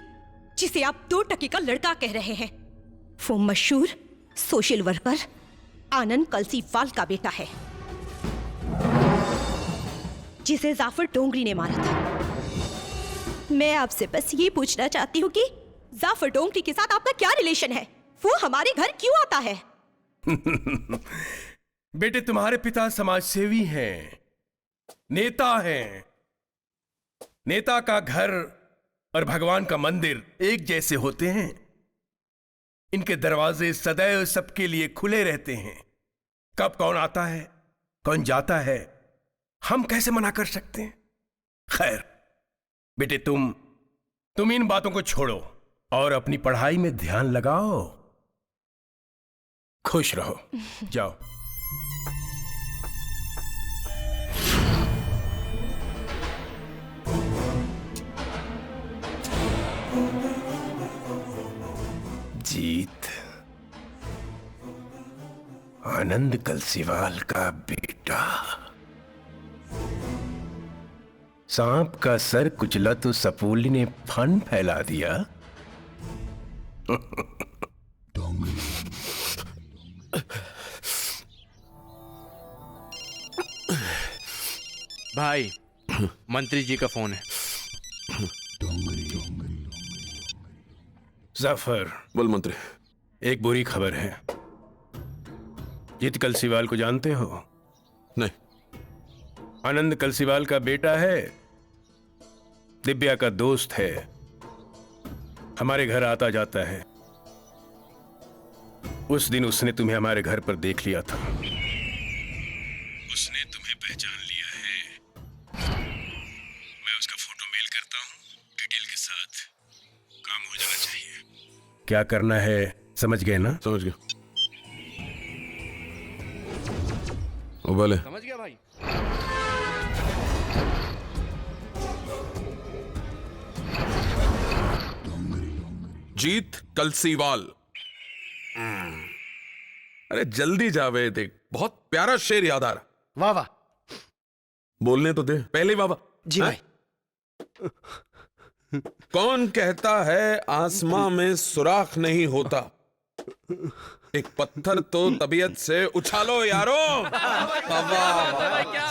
जिसे आप 2 टके का लड़का कह रहे हैं, वो मशहूर सोशल वर्कर आनंद कलसीवाल का बेटा है, जिसे जाफर डोंगरी ने मारा था। मैं आपसे बस ये पूछना चाहती हूँ कि जाफर डोंगरी के साथ आपका क्या रिलेशन है? वो हमारे घर क्यों आता है? बेटे, तुम्हारे पिता समाज सेवी हैं, नेता हैं। नेता का घर और भगवान का मंदिर एक जैसे होते हैं। इनके दरवाजे सदैव सबके लिए खुले रहते हैं। कब कौन आता है, कौन जाता है, हम कैसे मना कर सकते हैं? खैर बेटे, तुम इन बातों को छोड़ो और अपनी पढ़ाई में ध्यान लगाओ। खुश रहो, जाओ। जीत आनंद कलसीवाल का बेटा। सांप का सर कुचला तो सपूली ने फन फैला दिया। भाई, मंत्री जी का फोन है। जाफर, बोल मंत्री। एक बुरी खबर है। जीत कलसीवाल को जानते हो? नहीं। आनंद कलसीवाल का बेटा है, दिव्या का दोस्त है, हमारे घर आता जाता है। उस दिन उसने तुम्हें हमारे घर पर देख लिया था। उसने तुम्हें पहचान लिया है। मैं उसका फोटो मेल करता हूं डिटेल के साथ। काम हो जाना चाहिए। क्या करना है समझ गए ना? समझ गया। उबाले। समझ गया भाई। जीत कलसीवाल। अरे जल्दी जावे, देख बहुत प्यारा शेर याद आ रहा। वाह वाह। बोलने तो दे पहले ही। वाह वाह। जी भाई। कौन कहता है आसमां में सुराख नहीं होता? एक पत्थर तो तबीयत से उछालो यारो।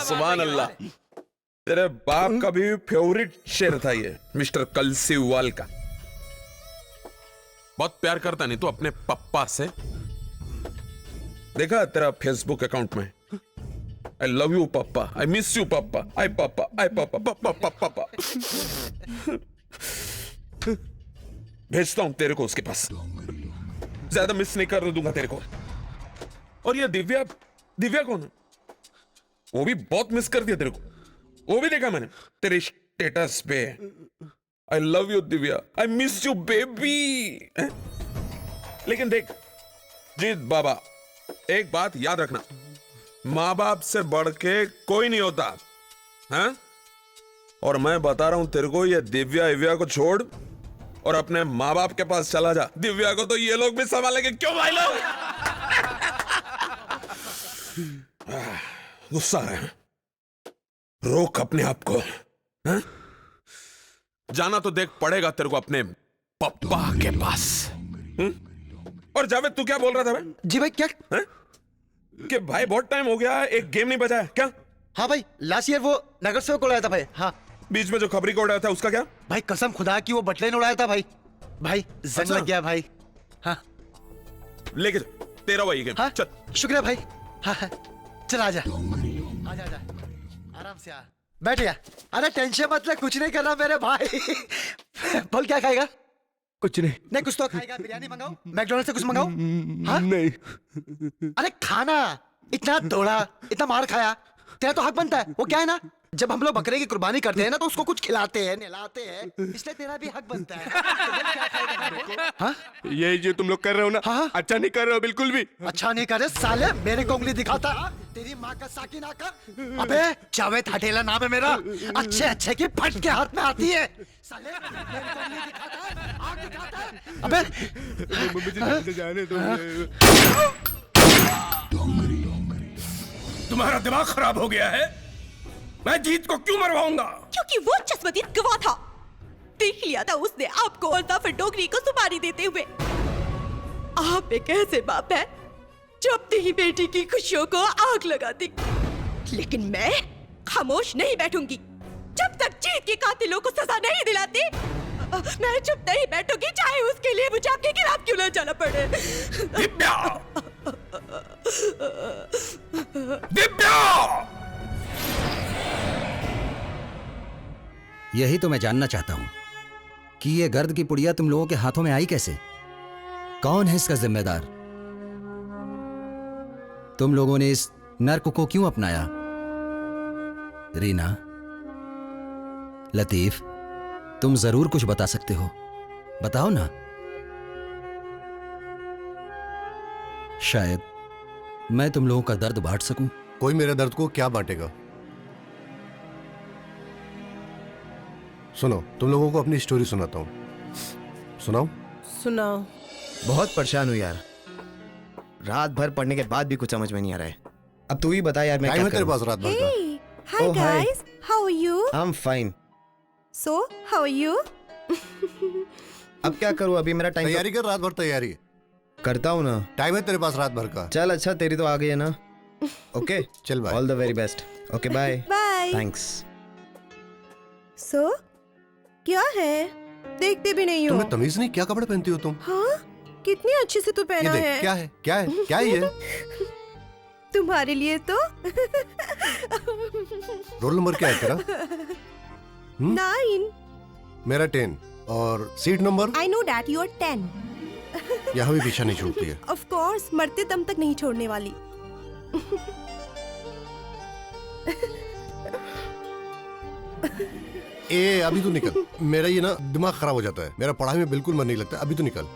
सुभान अल्लाह। तेरे बाप का भी फेवरेट शेर था ये, मिस्टर कलसीवाल का। बहुत प्यार करता नहीं तो अपने पप्पा से? देखा तेरा फेसबुक अकाउंट में, आई लव यू पापा, आई मिस यू पापा, आई पापा, आई पापा, पापा पापा पापा। भेजता हूं तेरे को उसके पास, ज्यादा मिस नहीं कर दूंगा तेरे को। और ये दिव्या, दिव्या कौन है? वो भी बहुत मिस कर दिया तेरे को, वो भी देखा मैंने तेरे स्टेटस पे। I love you Divya, I miss you baby. लेकिन देख जीत बाबा, एक बात याद रखना, मां बाप से बढ़ के कोई नहीं होता, हैं? और मैं बता रहा हूं तेरे को, ये दिव्या को छोड़ और अपने माँ बाप के पास चला जा। दिव्या को तो ये लोग भी संभालेंगे। क्यों भाई लोग? गुस्सा है, रोक अपने आप को। है? जाना तो देख पड़ेगा तेरे को अपने पप्पा के पास। और जावेद तू क्या बोल रहा था भाई? जी भाई क्या? है? कि भाई बहुत टाइम हो गया एक गेम नहीं बजाया क्या? हाँ भाई, लास्ट ईयर वो नगर सेवक को उड़ाया था भाई। हाँ, बीच में जो खबरी को उड़ाया था उसका क्या? भाई कसम खुदा की वो बटले ने उड़ाया था भाई। भाई जंग लग गया भाई। हाँ लेके तेरा वही गेम। हाँ? चल शुक्रिया भाई। हाँ चल आजा आजा, आराम से आ, बैठ जा। अरे टेंशन मत ले, कुछ नहीं करना मेरे भाई। बोल क्या खाएगा? कुछ नहीं। नहीं कुछ तो खाएगा। बिरयानी मंगाओ, मैकडोनल्ड से कुछ मंगाओ? हाँ? नहीं। अरे खाना, इतना दौड़ा, इतना मार खाया, तेरा तो हक बनता है। वो क्या है ना, जब हम लोग बकरे की कुर्बानी करते हैं ना तो उसको कुछ खिलाते हैं, नहलाते हैं, इसलिए तेरा भी हक बनता है। हाँ? ये जो तुम लोग कर रहे हो ना, हाँ? अच्छा नहीं कर रहे हो बिल्कुल भी। अच्छा नहीं करे साले, मेरे को उंगली दिखाता। तेरी माँ का साकी ना कर। अबे जावेद हटेला नाम है मेरा, अच्छे की फट के हाथ में आती है साले। मेरे को उंगली दिखाता है, आँख दिखाता है। अबे मुझे जाने दो। तुम्हारा दिमाग खराब हो गया है? मैं जीत को क्यों मरवाऊंगा? क्योंकि वो चश्मदीद गवाह था। देख लिया था उसने आपको और जाफर डोगरी को सुपारी देते हुए। आप एक ऐसे बाप है जो अपनी ही बेटी की खुशियों को आग लगा दी। लेकिन मैं खामोश नहीं बैठूंगी जब तक जीत के कातिलों को सजा नहीं दिलाती। मैं चुप नहीं बैठूंगी, चाहे उसके लिए मुझे आपके खिलाफ क्यों ना जाना पड़े। यही तो मैं जानना चाहता हूं कि ये गर्द की पुड़िया तुम लोगों के हाथों में आई कैसे? कौन है इसका जिम्मेदार? तुम लोगों ने इस नर्क को क्यों अपनाया? रीना, लतीफ, तुम जरूर कुछ बता सकते हो, बताओ ना। शायद मैं तुम लोगों का दर्द बांट सकूं। कोई मेरे दर्द को क्या बांटेगा? सुनो, तुम लोगों को अपनी स्टोरी सुनाता हूं। सुनाओ? सुनाओ। बहुत परेशान हूँ यार, रात भर पढ़ने के बाद भी कुछ समझ में नहीं आ रहा है। अब तू ही बता यार, मैं क्या करूं? तेरे पास रात भर का। Hi guys, how are you? I'm fine. So, how are you? अब क्या करूं? अभी मेरा टाइम तैयारी कर, रात भर तैयारी करता हूँ ना। टाइम है तेरे पास रात भर का। चल अच्छा, तेरी तो आ गई है ना। ओके चल bye. All the very best. Okay bye. Bye. Thanks. So, क्या है? देखते भी नहीं हो। तुम्हें तमीज नहीं, क्या कपड़े पहनती हो तुम? हाँ? कितनी अच्छी से तू पहना ये देख, है। क्या है? क्या है? क्या है ये? तुम्हारे लिए तो। रोल नंबर क्या है तेरा? 9। मेरा 10 और seat number? I know that you are 10. यहाँ भी पीछा नहीं छूटती है। Of course, मरते दम तक नहीं छोड़ने वाली। ए अभी तो निकल, मेरा ये ना दिमाग खराब हो जाता है, मेरा पढ़ाई में बिल्कुल मन नहीं लगता। अभी तो निकल।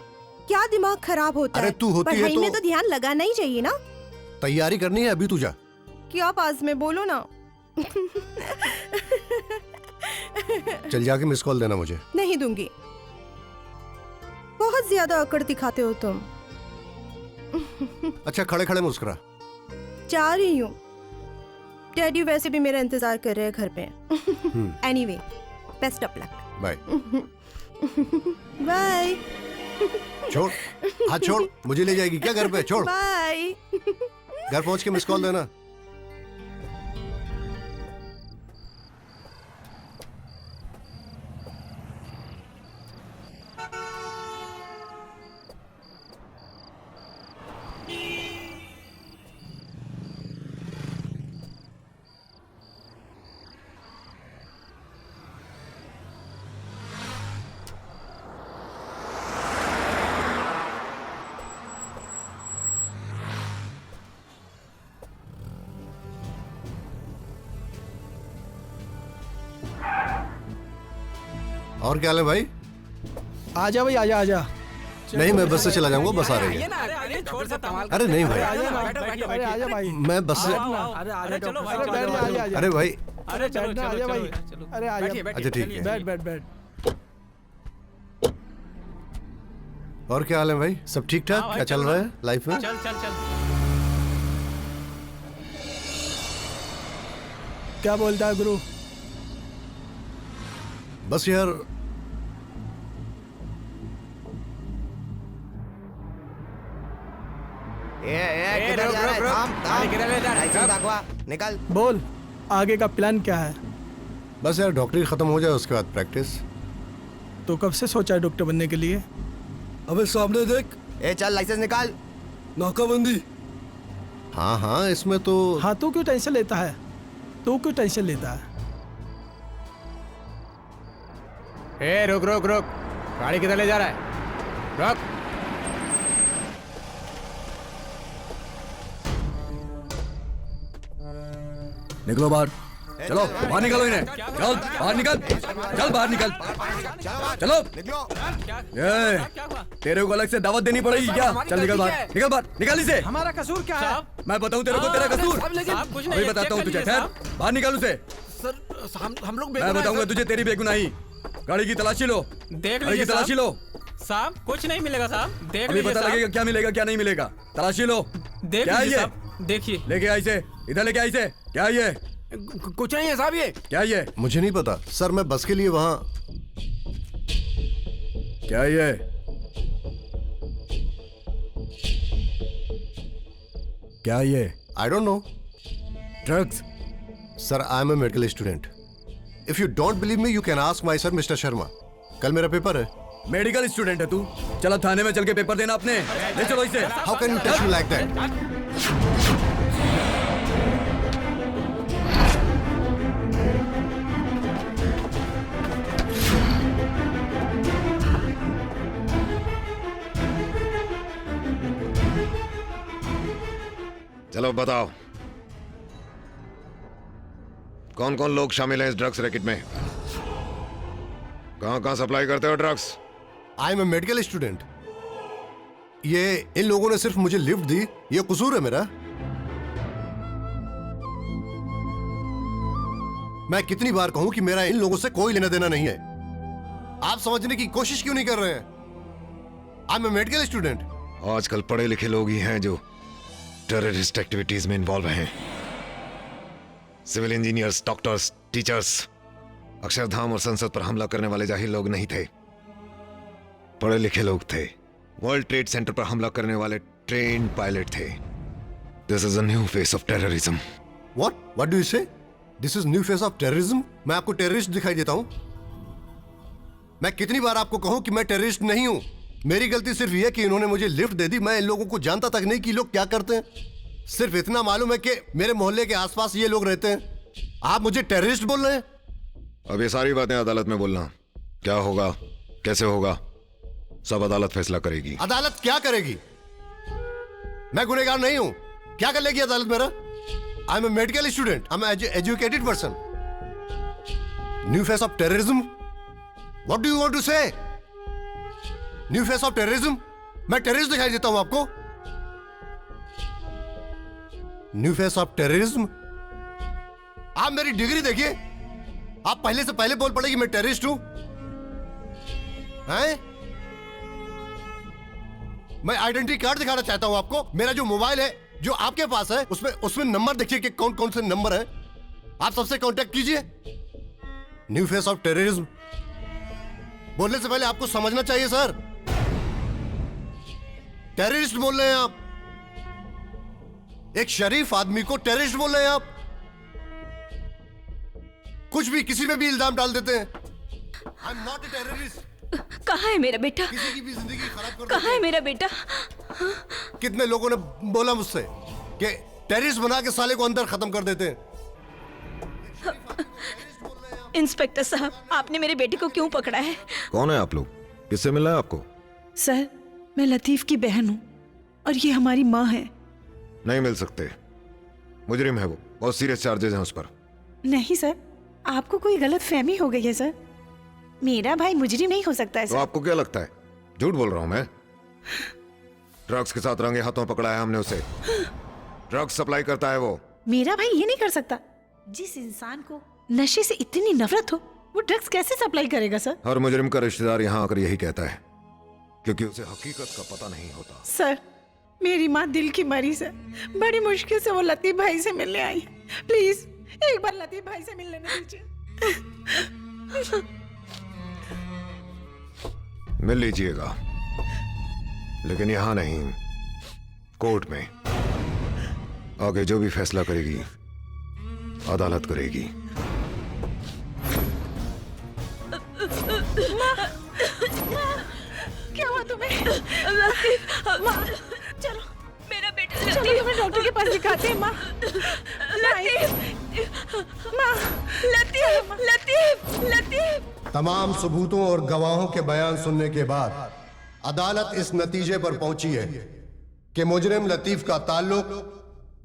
क्या दिमाग खराब होता है? अरे तू होती है पढ़ाई तो में तो ध्यान लगाना ही चाहिए ना। तैयारी करनी है, अभी तू जा। क्या पास में बोलो ना। चल जाके मिस कॉल देना मुझे। नहीं दूंगी, बहुत ज्यादा अकड़ दिखाते हो तुम। अच्छा खड़े खड़े मुस्कुरा। जा रही हूँ, डैडी वैसे भी मेरा इंतजार कर रहे हैं घर पे। Anyway, best of luck. Bye. Bye. छोड़, हाथ छोड़, मुझे ले जाएगी क्या घर पे? छोड़। बाय। घर पहुंच के मिस कॉल देना। और क्या हाल है भाई? आजा भाई, आजा आजा। नहीं, मैं बस से चला जाऊंगा, बस आ रही है। अरे नहीं भाई, अरे आजा भाई, मैं बस से। अरे भाई, अरे चलो आजा भाई, अरे आजा। अच्छा ठीक है, बैठ बैठ बैठ। और क्या हाल है भाई? सब ठीक ठाक? क्या चल रहा है लाइफ में? चल चल चल। क्या बोलता है गुरु? बस यार, किधर जा रहा है? निकल। बोल, आगे का प्लान क्या है? बस यार डॉक्टरी खत्म हो जाए उसके बाद प्रैक्टिस। तो कब से सोचा है डॉक्टर बनने के लिए? अबे सामने देख। चल लाइसेंस निकाल। नाकाबंदी। हाँ हाँ, इसमें तो। हाँ, तू क्यों टेंशन लेता है? तू क्यों टेंशन लेता है? रुक रुक रुक, गाड़ी किधर ले जा रहा है? रुक। निकलो बाहर, चलो बाहर निकलो इन्हें। चल बाहर निकल, चल बाहर निकल, चलो। ये तेरे को अलग से दावत देनी पड़ेगी क्या? चल निकल बाहर, निकल बाहर, निकल इसे। हमारा कसूर क्या है? मैं बताऊं तेरे को तेरा कसूर? अभी बताता हूँ तुझे, ठहर, बाहर निकल उसे। सर हम लोग मैं बताऊंगा तुझे तेरी बेगुनाही। गाड़ी की तलाशी लो, देख गाड़ी की तलाशी लो। साहब कुछ नहीं मिलेगा साहब, देख अभी पता लगेगा क्या मिलेगा क्या नहीं मिलेगा। तलाशी लो। देख क्या है ये? देखिए। लेके आई से, इधर लेके आई से। क्या है ये? कुछ नहीं है साहब। ये क्या ये? मुझे नहीं पता सर, मैं बस के लिए वहाँ। क्या ये? क्या ये? I don't know. Drugs? Sir, I am a medical student. If you don't believe me, you can ask my sir mister Sharma. कल मेरा पेपर है। मेडिकल स्टूडेंट है तू? चला थाने में चल के पेपर देना अपने। ले चलो इसे। How can you touch me like that? चलो बताओ, कौन कौन लोग शामिल हैं इस ड्रग्स रैकेट में? कहां कहां सप्लाई करते हो drugs? I am a medical student. ये इन लोगों ने सिर्फ मुझे लिफ्ट दी, ये कसूर है मेरा? मैं कितनी बार कहूं कि मेरा इन लोगों से कोई लेना देना नहीं है? आप समझने की कोशिश क्यों नहीं कर रहे हैं? I am a medical student. आजकल पढ़े लिखे लोग ही हैं जो टेररिस्ट एक्टिविटीज में इन्वॉल्व हैं। Civil engineers, doctors, teachers, Akshardham और संसद पर हमला करने वाले जाहिल लोग नहीं थे, पढ़े लिखे लोग थे। वर्ल्ड ट्रेड सेंटर पर हमला करने वाले ट्रेन्ड पायलट थे। This is a new face of terrorism. What do you say? This is new face of terrorism? मैं आपको टेररिस्ट दिखाई देता हूं? मैं कितनी बार आपको कहूं कि मैं टेररिस्ट नहीं हूं? मेरी गलती सिर्फ यह कि इन्होंने मुझे लिफ्ट दे दी। मैं इन लोगों को जानता तक नहीं कि लोग क्या करते हैं। सिर्फ इतना मालूम है कि मेरे मोहल्ले के आसपास ये लोग रहते हैं। आप मुझे टेररिस्ट बोल रहे हैं? अब ये सारी बातें अदालत में बोलना, क्या होगा कैसे होगा सब अदालत फैसला करेगी। अदालत क्या करेगी? मैं गुनहगार नहीं हूं। क्या कर लेगी अदालत मेरा? I am a medical student, I am educated person. New face of terrorism? What do you want to say? New face of terrorism? मैं टेररिस्ट दिखाई देता हूं आपको? New face of terrorism? आप मेरी डिग्री देखिए, आप पहले से पहले बोल पड़े कि मैं टेररिस्ट हूं। हैं? मैं आइडेंटिटी कार्ड दिखाना चाहता हूं आपको। मेरा जो मोबाइल है जो आपके पास है उसमें नंबर देखिए कि कौन कौन से नंबर है। आप सबसे कांटेक्ट कीजिए। न्यू फेस ऑफ टेररिज्म बोलने से पहले आपको समझना चाहिए सर। टेररिस्ट बोल रहे हैं आप। एक शरीफ आदमी को टेररिस्ट बोल रहे हैं आप। कुछ भी किसी पे भी इल्जाम डाल देते हैं। I am not a terrorist. कहाँ है मेरा बेटा? किसी की भी जिंदगी खराब कर कहाँ है मेरा बेटा? कितने लोगों ने बोला मुझसे कि टेररिस्ट बना के साले को अंदर खत्म कर देते हैं। इंस्पेक्टर साहब, आपने मेरे बेटे को क्यों पकड़ा है? कौन है आप लोग? किससे मिला है आपको? सर, मैं लतीफ की बहन हूं और ये हमारी माँ है। नहीं मिल सकते, मुजरिम है वो। बहुत सीरियस चार्जेस हैं उस पर। नहीं सर, आपको कोई गलत फहमी हो गई है सर। मेरा भाई मुजरिम नहीं हो सकता है तो सर। आपको क्या लगता है झूठ बोल रहा हूं मैं? ड्रग्स के साथ रंगे हाथों पकड़ा है हमने उसे। ड्रग्स सप्लाई करता है वो। मेरा भाई ये नहीं कर सकता। जिस इंसान को नशे से इतनी नफरत हो वो ड्रग्स कैसे सप्लाई करेगा सर? हर मुजरिम का रिश्तेदार यहाँ आकर यही कहता है, क्योंकि उसे हकीकत का पता नहीं होता। सर, मेरी माँ दिल की मरीज है। बड़ी मुश्किल से वो लतीफ भाई से मिलने आई है। प्लीज एक बार लतीफ भाई से मिल लेने दीजिए। मिल लीजिएगा, लेकिन यहां नहीं, कोर्ट में। आगे जो भी फैसला करेगी अदालत करेगी। क्या हुआ तुम्हें? लतीफ, माँ, चलो मेरा बेटा चलो तुम्हें डॉक्टर के पास दिखाते हैं। माँ, लतीफ, माँ, लतीफ, लतीफ, लतीफ। तमाम सबूतों और गवाहों के बयान सुनने के बाद अदालत इस नतीजे पर पहुंची है कि मुजरिम लतीफ का ताल्लुक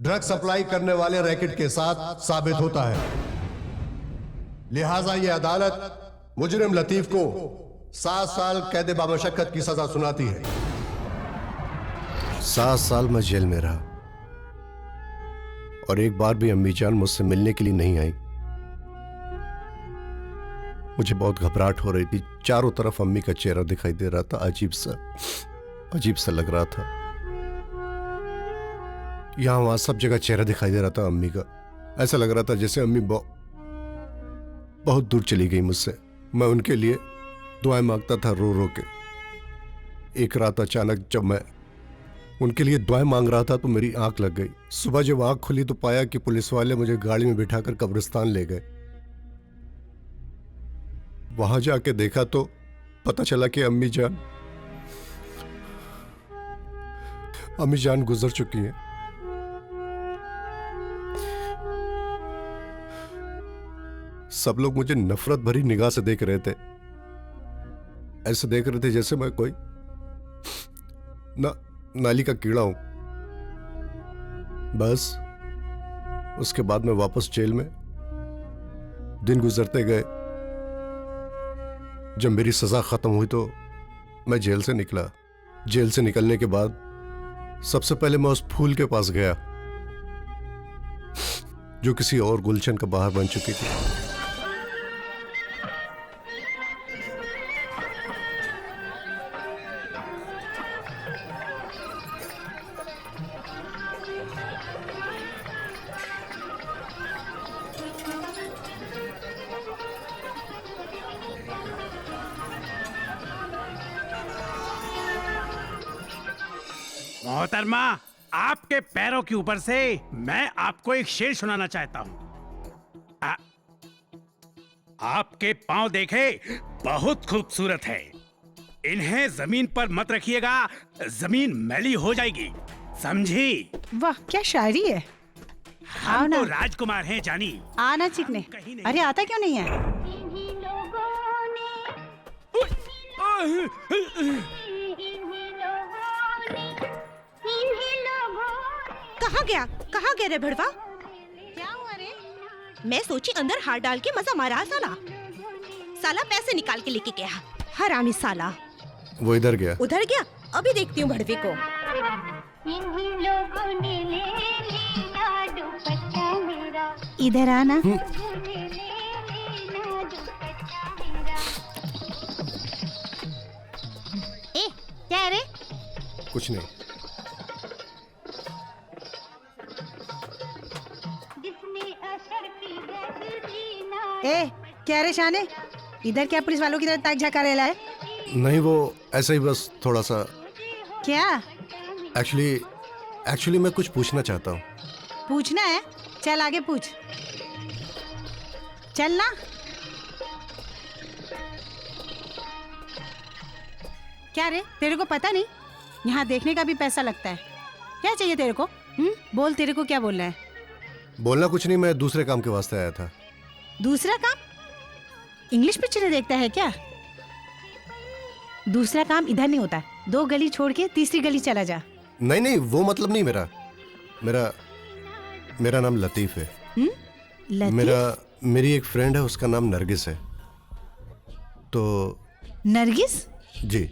ड्रग सप्लाई करने वाले रैकेट के साथ साबित होता है। लिहाजा यह अदालत मुजरिम लतीफ को 7 साल कैद बामशक्कत की सजा सुनाती है। 7 साल मैं जेल में रहा और एक बार भी अम्मी जान मुझसे मिलने के लिए नहीं आई। मुझे बहुत घबराहट हो रही थी। चारों तरफ अम्मी का चेहरा दिखाई दे रहा था। अजीब सा लग रहा था। यहां वहां सब जगह चेहरा दिखाई दे रहा था अम्मी का। ऐसा लग रहा था जैसे अम्मी बहुत दूर चली गई मुझसे। मैं उनके लिए दुआएं मांगता था रो रो के। एक रात अचानक जब मैं उनके लिए दुआएं मांग रहा था तो मेरी आंख लग गई। सुबह जब आंख खुली तो पाया कि पुलिस वाले मुझे गाड़ी में बिठाकर कब्रिस्तान ले गए। वहां जाके देखा तो पता चला कि अम्मी जान गुजर चुकी हैं। सब लोग मुझे नफरत भरी निगाह से देख रहे थे, ऐसे देख रहे थे जैसे मैं कोई नाली का कीड़ा हूं। बस उसके बाद मैं वापस जेल में। दिन गुजरते गए। जब मेरी सजा खत्म हुई तो मैं जेल से निकला। जेल से निकलने के बाद सबसे पहले मैं उस फूल के पास गया जो किसी और गुलशन का बहार बन चुकी थी। मोहतरमा, आपके पैरों के ऊपर से मैं आपको एक शेर सुनाना चाहता हूं। आपके पांव देखे बहुत खूबसूरत है। इन्हें जमीन पर मत रखिएगा, जमीन मैली हो जाएगी, समझी? वाह क्या शायरी है। हम तो राजकुमार हैं जानी। आना चिकने। अरे आता क्यों नहीं है? कहाँ गया रे भड़वा? क्या हुआ रे? मैं सोची अंदर हाथ डाल के मजा मारा साला पैसे निकाल के लेके गया, हरामी साला। वो इधर गया। उधर गया? अभी देखती हूँ भड़वे को। इधर आना। ए क्या है रे? कुछ नहीं। ए क्या रे शाने, इधर क्या पुलिस वालों की तरह ताक झाका रहा है? नहीं, वो ऐसे ही बस थोड़ा सा। क्या? एक्चुअली मैं कुछ पूछना चाहता हूँ। पूछना है? चल आगे पूछ। चल ना। क्या रे, तेरे को पता नहीं यहाँ देखने का भी पैसा लगता है? क्या चाहिए तेरे को? बोल, तेरे को क्या बोलना है? बोलना कुछ नहीं, मैं दूसरे काम के वास्ते आया था। दूसरा काम? इंग्लिश पिक्चर देखता है क्या? दूसरा काम इधर नहीं होता, 2 गली छोड़ के तीसरी गली चला जा। नहीं, वो मतलब नहीं। मेरा नाम लतीफ है। लतीफ? मेरी एक फ्रेंड है, उसका नाम नरगिस है। तो नरगिस? जी।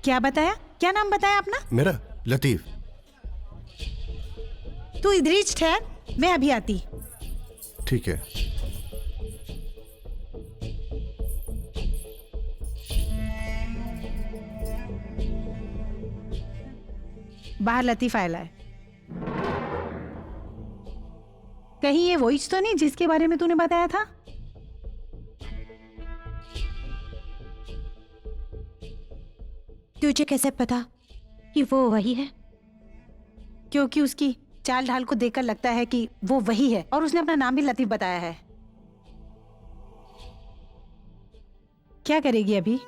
क्या बताया? क्या नाम बताया अपना? मेरा लतीफ। तू इधर ही ठहर, मैं अभी आती। ठीक है। बाहर लतीफ आया है। कहीं ये वॉइस तो नहीं जिसके बारे में तूने बताया था? तुझे कैसे पता कि वो वही है? क्योंकि उसकी चाल ढाल को देखकर लगता है कि वो वही है, और उसने अपना नाम भी लतीफ बताया है। क्या करेगी अभी?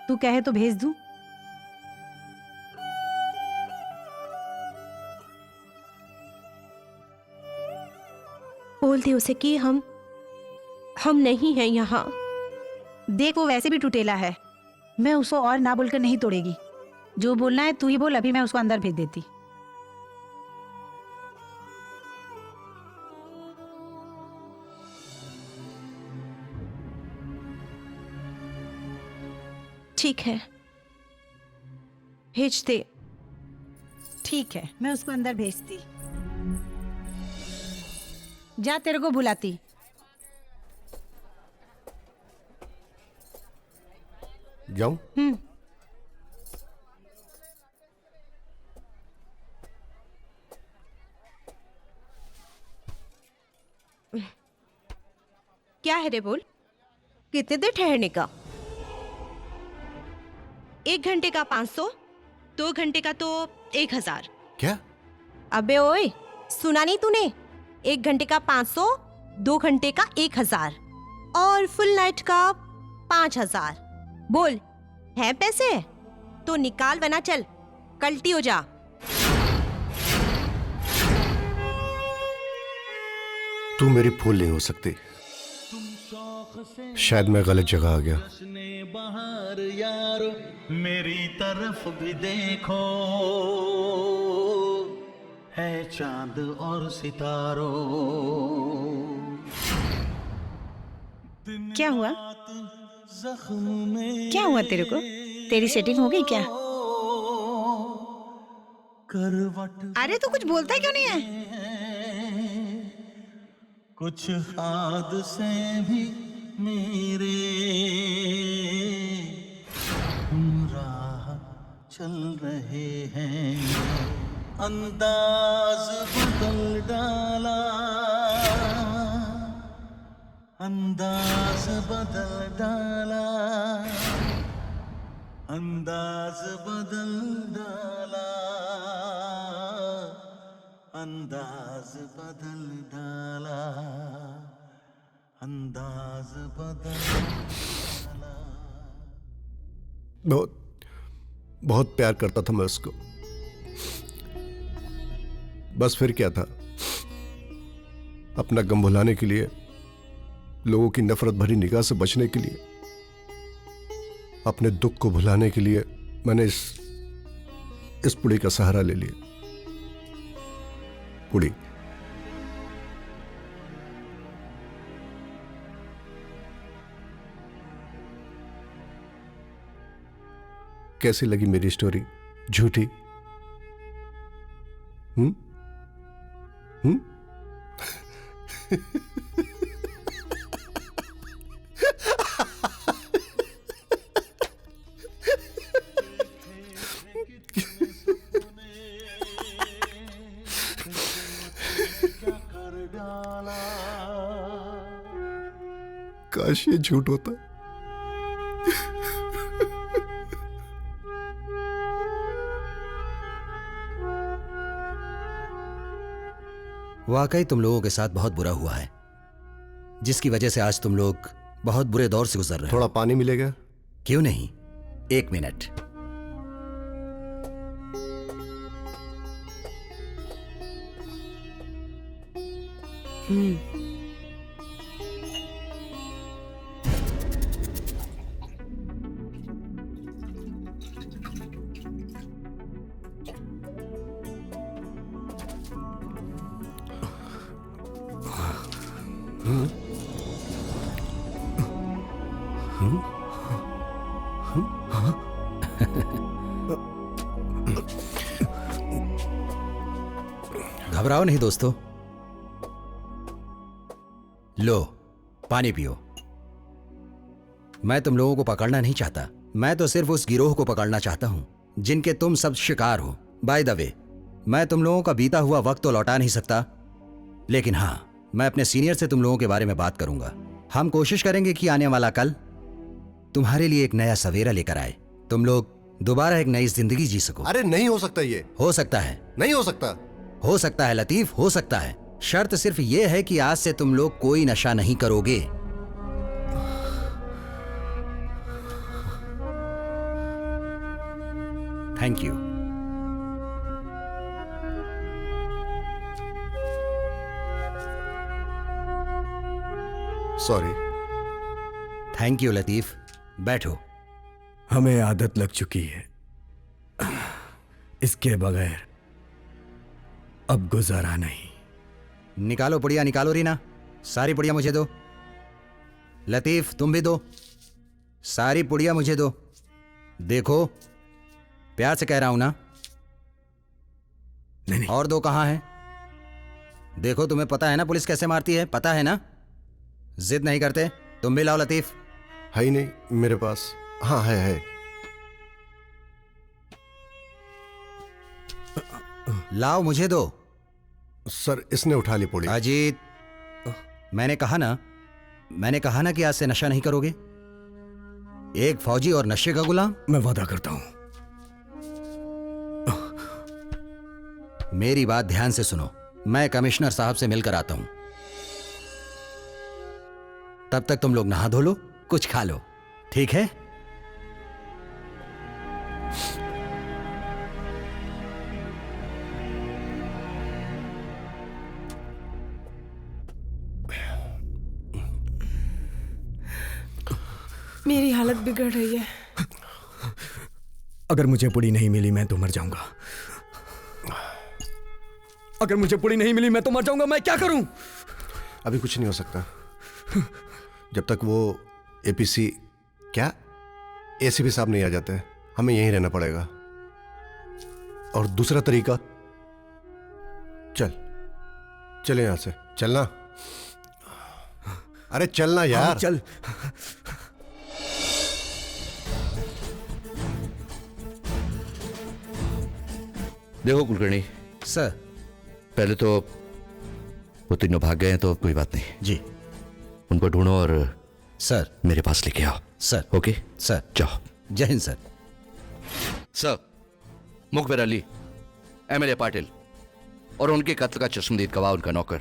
तू कहे तो भेज दूं? बोल दे उसे कि हम नहीं हैं यहाँ। देख, वो वैसे भी टुटेला है, मैं उसको और ना बोलकर नहीं तोड़ेगी। जो बोलना है तू ही बोल, अभी मैं उसको अंदर भेज देती। ठीक है, भेज दे। ठीक है, मैं उसको अंदर भेजती। जा, तेरे को बुलाती। जाऊं? क्या है रे, बोल। कितने देर ठहरने का? 1 घंटे का 500, 2 घंटे का तो 1000। क्या? अबे ओए, सुना नहीं तूने? 1 घंटे का 500, 2 घंटे का 1000 और फुल नाइट का 5000। बोल, है पैसे? तो निकाल वरना चल कल्टी हो जा। तू मेरी फूल नहीं हो सकती। शायद मैं गलत जगह आ गया। बाहर यारो मेरी तरफ भी देखो, है चांद और सितारों। क्या हुआ? क्या हुआ तेरे को? तेरी सेटिंग हो गई क्या? अरे तू कुछ बोलता है क्यों नहीं है? कुछ हादसे भी मेरे राह चल रहे हैं, अंदाज बदल डाला, अंदाज बदल डाला, अंदाज बदल डाला, अंदाज बदल डाला, अंदाज बदल डाला। बहुत बहुत प्यार करता था मैं उसको। बस फिर क्या था, अपना गम भुलाने के लिए, लोगों की नफरत भरी निगाह से बचने के लिए, अपने दुख को भुलाने के लिए मैंने इस पुड़ी का सहारा ले लिया। पुड़ी, कैसी लगी मेरी स्टोरी? झूठी? हम्म? काश ये झूठ होता। वाकई तुम लोगों के साथ बहुत बुरा हुआ है, जिसकी वजह से आज तुम लोग बहुत बुरे दौर से गुजर रहे हो। थोड़ा पानी मिलेगा? क्यों नहीं, 1 मिनट। घबराओ नहीं दोस्तों, लो पानी पियो। मैं तुम लोगों को पकड़ना नहीं चाहता, मैं तो सिर्फ उस गिरोह को पकड़ना चाहता हूं जिनके तुम सब शिकार हो। बाय द वे, मैं तुम लोगों का बीता हुआ वक्त तो लौटा नहीं सकता, लेकिन हां, मैं अपने सीनियर से तुम लोगों के बारे में बात करूंगा। हम कोशिश करेंगे कि आने वाला कल तुम्हारे लिए एक नया सवेरा लेकर आए, तुम लोग दोबारा एक नई जिंदगी जी सको। अरे नहीं हो सकता, ये हो सकता है। नहीं हो सकता। हो सकता है लतीफ, हो सकता है। शर्त सिर्फ यह है कि आज से तुम लोग कोई नशा नहीं करोगे। Thank you. Sorry. Thank you Latif, बैठो। हमें आदत लग चुकी है, इसके बगैर अब गुजारा नहीं। निकालो पुड़िया, निकालो रीना, सारी पुड़िया मुझे दो। लतीफ तुम भी दो, सारी पुड़िया मुझे दो। देखो प्यार से कह रहा हूं ना। नहीं। और दो कहां हैं? देखो तुम्हें पता है ना पुलिस कैसे मारती है, पता है ना। जिद नहीं करते, तुम भी लाओ लतीफ। है ही नहीं मेरे पास। हाँ है। लाओ मुझे दो। सर इसने उठा ली पुड़ी। अजीत, मैंने कहा ना कि आज से नशा नहीं करोगे। एक फौजी और नशे का गुलाम। मैं वादा करता हूं। मेरी बात ध्यान से सुनो, मैं कमिश्नर साहब से मिलकर आता हूं। तब तक तुम लोग नहा धो लो, कुछ खा लो, ठीक है? मेरी हालत बिगड़ रही है। अगर मुझे पुड़ी नहीं मिली मैं तो मर जाऊंगा। अगर मुझे पुड़ी नहीं मिली मैं तो मर जाऊंगा। मैं क्या करूं? अभी कुछ नहीं हो सकता जब तक वो एपीसी क्या एसीपी साहब नहीं आ जाते। हमें यहीं रहना पड़ेगा। और दूसरा तरीका, चले यहां से। चलना, अरे चलना यार। चल। देखो कुलकर्णी सर, पहले तो वो तीनों भाग गए हैं तो कोई बात नहीं जी। उनको ढूंढो और सर मेरे पास लेके आओ। सर। Okay sir. जाओ। जय हिंद सर। सर, मुखबिर अली, एमएलए पाटिल और उनके कत्ल का चश्मदीद गवाह उनका नौकर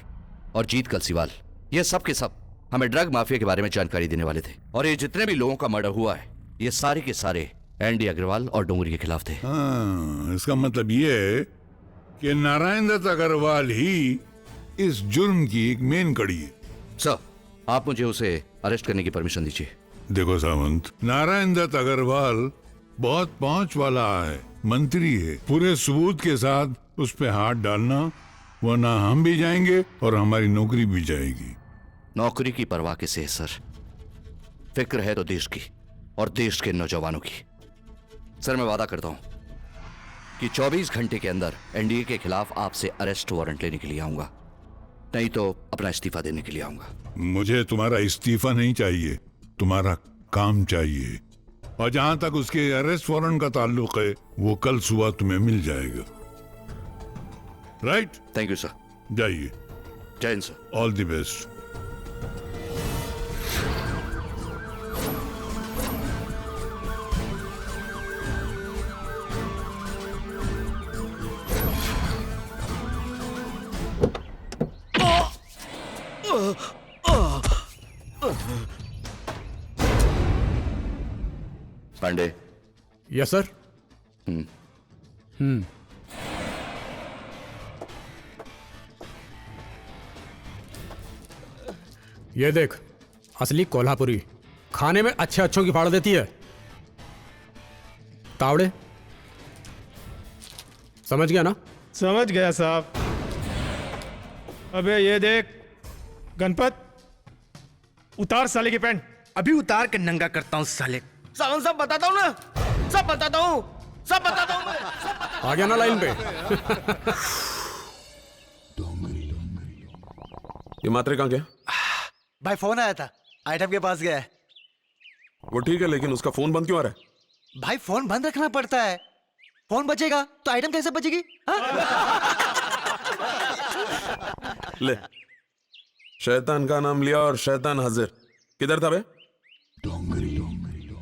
और जीत कलसीवाल, ये सब के सब हमें ड्रग माफिया के बारे में जानकारी देने वाले थे। और ये जितने भी लोगों का मर्डर हुआ है ये सारे के सारे एनडी अग्रवाल और डोंगरी के खिलाफ थे। हाँ, इसका मतलब ये है कि नारायण दत्त अग्रवाल ही इस जुर्म की एक मेन कड़ी है। सर, आप मुझे उसे अरेस्ट करने की परमिशन दीजिए। देखो सावंत, नारायण दत्त अग्रवाल बहुत पहुंच वाला है, मंत्री है। पूरे सबूत के साथ उस पे हाथ डालना, वरना हम भी जाएंगे और हमारी नौकरी भी जाएगी। नौकरी की परवाह किसे है सर? फिक्र है तो देश की और देश के नौजवानों की। सर, मैं वादा करता हूं कि 24 घंटे के अंदर एनडीए के खिलाफ आपसे अरेस्ट वारंट लेने के लिए आऊंगा, नहीं तो अपना इस्तीफा देने के लिए आऊंगा। मुझे तुम्हारा इस्तीफा नहीं चाहिए, तुम्हारा काम चाहिए। और जहां तक उसके अरेस्ट वारंट का ताल्लुक है वो कल सुबह तुम्हें मिल जाएगा। राइट? Thank you sir. जाइए। जय हिंद sir. All the best. Pandey. Yes sir. ये देख, असली कोल्हापुरी, खाने में अच्छे अच्छों की फाड़ देती है। तावड़े, समझ गया ना? समझ गया साहब। अबे ये देख गणपत, उतार साले की पैंट। अभी उतार के नंगा करता हूँ साले। सावन सब बताता हूँ ना, सब बताता हूँ, सब बताता हूँ मैं। आ गया ना लाइन पे? ये मात्रे कहाँ गया? भाई फोन आया था, आइटम के पास गया है। वो ठीक है, लेकिन उसका फोन बंद क्यों आ रहा है? भाई फोन बंद रखना पड़ता है। फोन बचेगा तो आइटम कैसे बचेगी? ले, शैतान का नाम लिया और शैतान हाजिर। किधर था बे?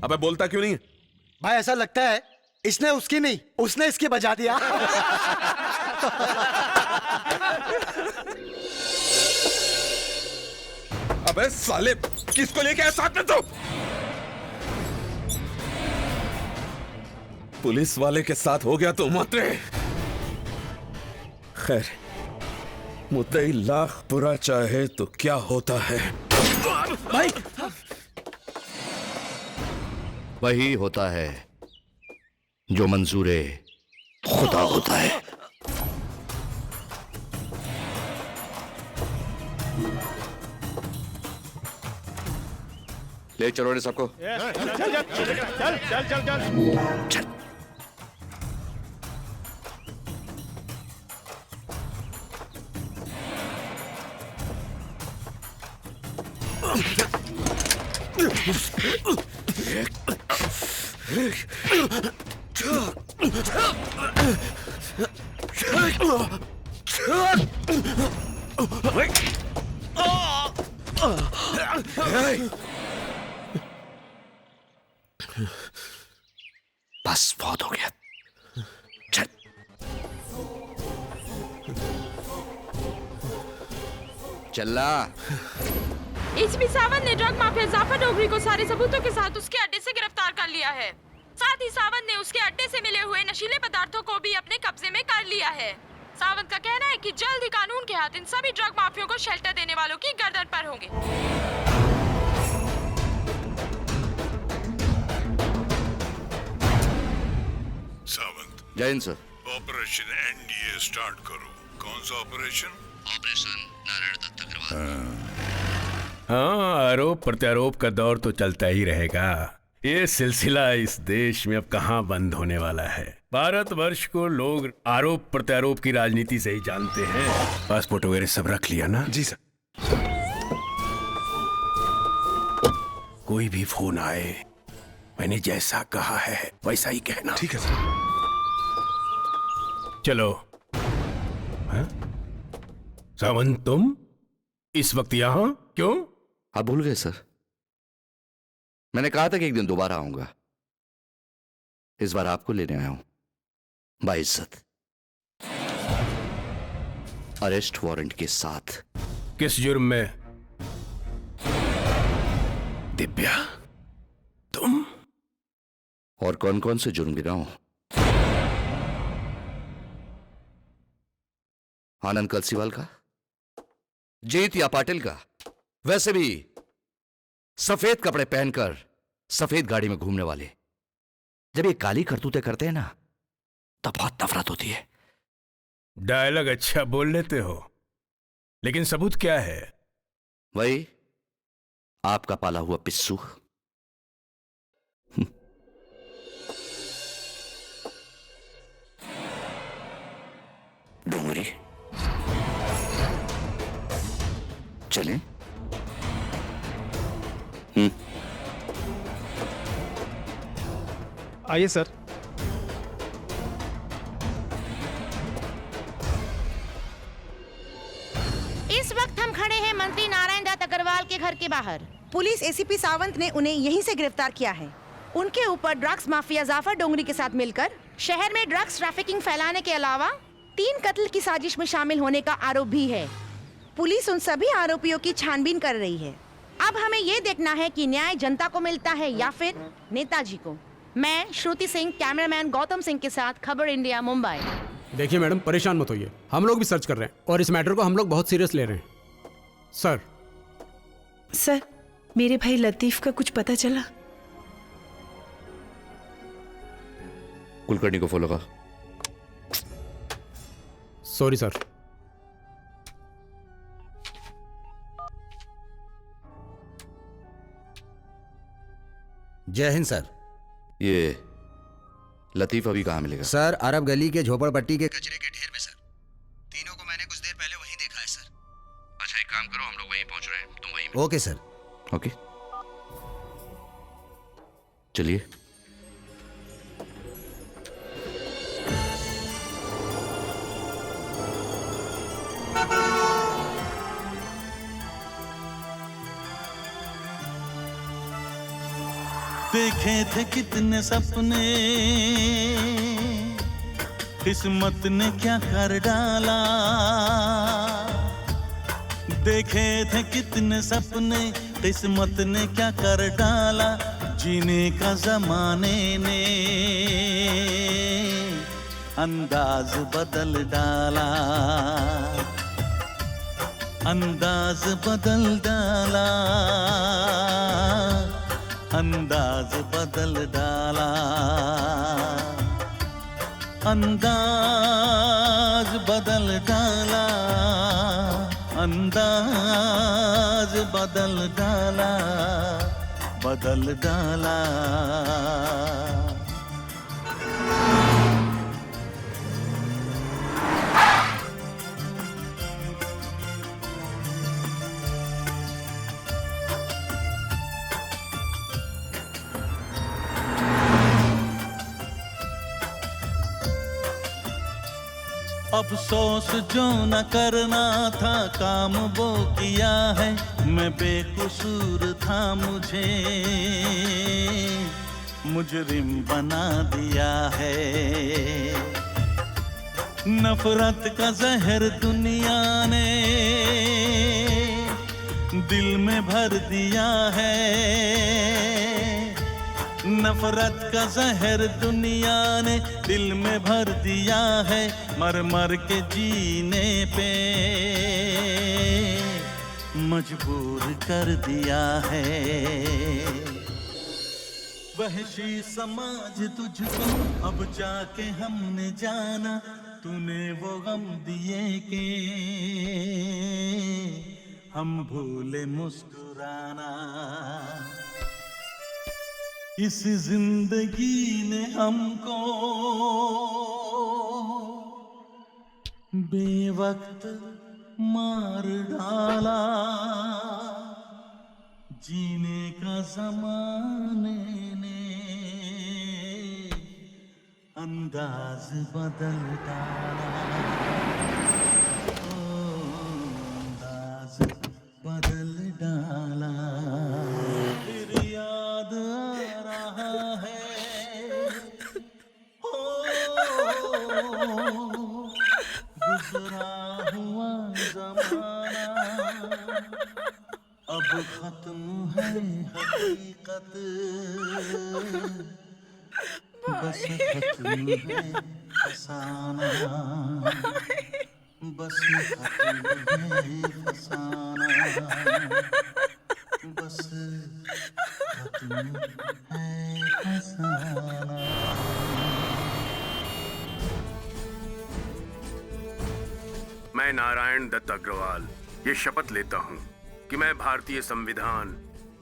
अबे बोलता क्यों नहीं? भाई ऐसा लगता है इसने उसकी नहीं, उसने इसकी बजा दिया। अबे साले, किसको लेके आया साथ में तू? पुलिस वाले के साथ हो गया तो मात्रे। खैर, मुद्दई लाख बुरा चाहे तो क्या होता है भाई? वही होता है जो मंजूरे खुदा होता है। ले चलो रे सबको। चल चल चल चल चल चल चल। बस बहुत हो गया। चल। चलना। एसीपी सावंत ने ड्रग माफिया जाफर डोगरी को सारे सबूतों के साथ उसके अड्डे से गिरफ्तार कर लिया है। साथ ही सावंत ने उसके अड्डे से मिले हुए नशीले पदार्थों को भी अपने कब्जे में कर लिया है। सावंत का कहना है कि जल्द ही कानून के हाथ इन सभी ड्रग माफियों को शेल्टर देने वालों की गर्दन पर होंगे। सावंत। जय हिंद सर। ऑपरेशन एनडीए स्टार्ट करो। कौन सा ऑपरेशन? ऑपरेशन नारायण दत्त अग्रवाल। हाँ, आरोप प्रत्यारोप का दौर तो चलता ही रहेगा। ये सिलसिला इस देश में अब कहाँ बंद होने वाला है। भारतवर्ष को लोग आरोप प्रत्यारोप की राजनीति से ही जानते हैं। पासपोर्ट वगैरह सब रख लिया ना? जी सर। कोई भी फोन आए, मैंने जैसा कहा है वैसा ही कहना। ठीक है सर। चलो। हाँ? सावंत, तुम इस वक्त यहाँ क्यों? आप भूल गए सर, मैंने कहा था कि एक दिन दोबारा आऊंगा। इस बार आपको लेने आया हूं, बाइज्जत, अरेस्ट वारंट के साथ। किस जुर्म में? दिव्या, तुम और कौन कौन से जुर्म गिनाऊं? आनंद कलसीवाल का, जीत या पाटिल का? वैसे भी सफेद कपड़े पहनकर सफेद गाड़ी में घूमने वाले जब ये काली करतूतें करते हैं ना, तब बहुत नफरत होती है। डायलॉग अच्छा बोल लेते हो, लेकिन सबूत क्या है? वही आपका पाला हुआ पिस्सू। डोंगरी, चलें? आइए सर। इस वक्त हम खड़े हैं मंत्री नारायण दत्त अग्रवाल के घर के बाहर। पुलिस एसीपी सावंत ने उन्हें यहीं से गिरफ्तार किया है। उनके ऊपर ड्रग्स माफिया जाफर डोंगरी के साथ मिलकर शहर में ड्रग्स ट्रैफिकिंग फैलाने के अलावा 3 कत्ल की साजिश में शामिल होने का आरोप भी है। पुलिस उन सभी आरोपियों की छानबीन कर रही है। अब हमें ये देखना है कि न्याय जनता को मिलता है या फिर नेताजी को। मैं श्रुति सिंह, कैमरामैन गौतम सिंह के साथ, खबर इंडिया, मुंबई। देखिए मैडम, परेशान मत होइए, हम लोग भी सर्च कर रहे हैं और इस मैटर को हम लोग बहुत सीरियस ले रहे हैं। सर, मेरे भाई लतीफ का कुछ पता चला? कुलकर्णी को फॉलो कर। Sorry sir. जय हिंद सर। ये लतीफ अभी कहाँ मिलेगा? सर, अरब गली के झोपड़पट्टी के कचरे के ढेर में सर। तीनों को मैंने कुछ देर पहले वहीं देखा है सर। अच्छा, एक काम करो, हम लोग वहीं पहुंच रहे हैं, तुम वहीं। Okay sir. ओके, चलिए। देखे थे कितने सपने, किस्मत ने क्या कर डाला। देखे थे कितने सपने, किस्मत ने क्या कर डाला। जीने का जमाने ने अंदाज बदल डाला, अंदाज बदल डाला, अंदाज बदल डाला, अंदाज बदल डाला, अंदाज बदल डाला, बदल डाला। अफसोस जो न करना था काम वो किया है। मैं बेकसूर था, मुजरिम बना दिया है। नफरत का जहर दुनिया ने दिल में भर दिया है। नफरत का जहर दुनिया ने दिल में भर दिया है। मर मर के जीने पे मजबूर कर दिया है। वहशी समाज तुझको अब जाके हमने जाना, तूने वो गम दिए के हम भूले मुस्कुराना। इस जिंदगी ने हमको बेवक्त मार डाला, जीने का जमाने ने अंदाज बदल डाला। अंदाज बदल डाला। फिर याद आ रहा है गुजरा हुआ जमाना। अब खत्म है हकीकत, बस खत्म है फसाना। बस खत्म है फसाना। बस खत्म है फसाना। मैं नारायण दत्त अग्रवाल ये शपथ लेता हूँ कि मैं भारतीय संविधान,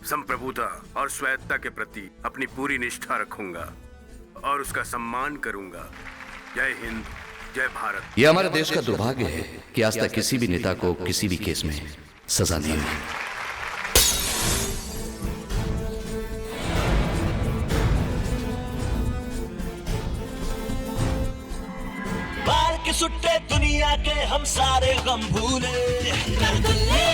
संप्रभुता और स्वायत्तता के प्रति अपनी पूरी निष्ठा रखूंगा और उसका सम्मान करूंगा। जय हिंद, जय भारत। यह हमारे देश का दुर्भाग्य है कि आज तक किसी भी नेता को किसी भी केस में सजा नहीं हुई। बाल के सुट्टे दुनिया के हम सारे गम भूले, कर दुल्ले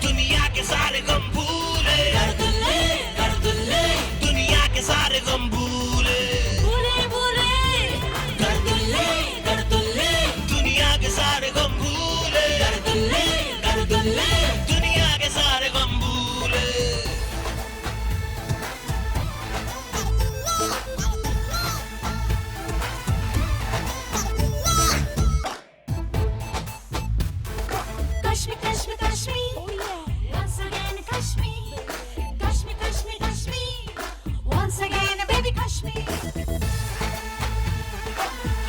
दुनिया के सारे गम भूले, कर दुल्ले दुनिया के सारे गम भूले, कर दुल्ले दुनिया के सारे गम भूले, कर दुल्ले दुनिया के सारे गम भूले। Kashmir, Kashmir, Kashmir, oh yeah, once again Kashmir, Kashmir, Kashmir, Kashmir, once again baby Kashmir।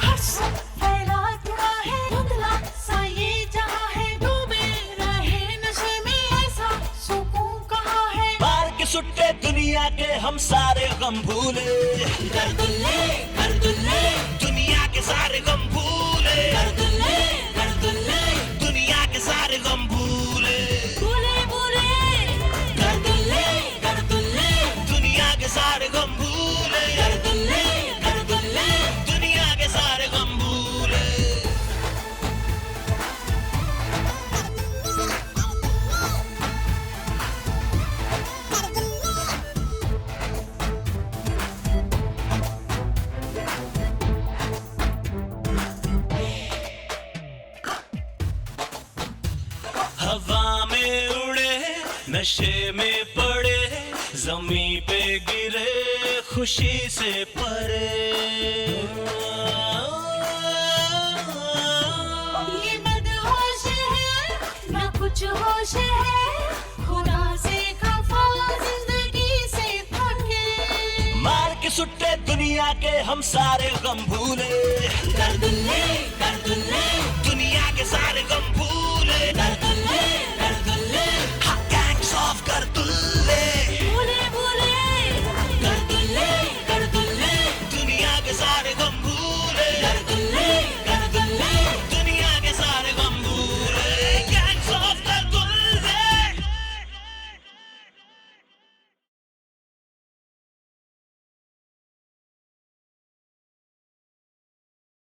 हर्ष फैला तुड़ा है, धुंधला सा ये जहां है, डूबे रहे नशे में ऐसा सुकून कहाँ है। बाल के सुट्टे दुनिया के हम सारे गम भूले, कर दुल्ले दुनिया के सारे गम भूले, कर दुल्ले दुनिया के सारे गम भूले, कर दुल्ले दुनिया के सारे गम भूले, कर दुल्ले दुनिया के सारे गम भूले। हवा में उड़े, नशे में पड़े, जमीन पे गिरे, खुशी से परे। ये बदहोश है, ना कुछ होश है, खुदा से खफा, जिंदगी से थके। मार के सुट्टे दुनिया के हम सारे गम भूले, कर दुल्ले दुनिया के सारे गम भूले, कर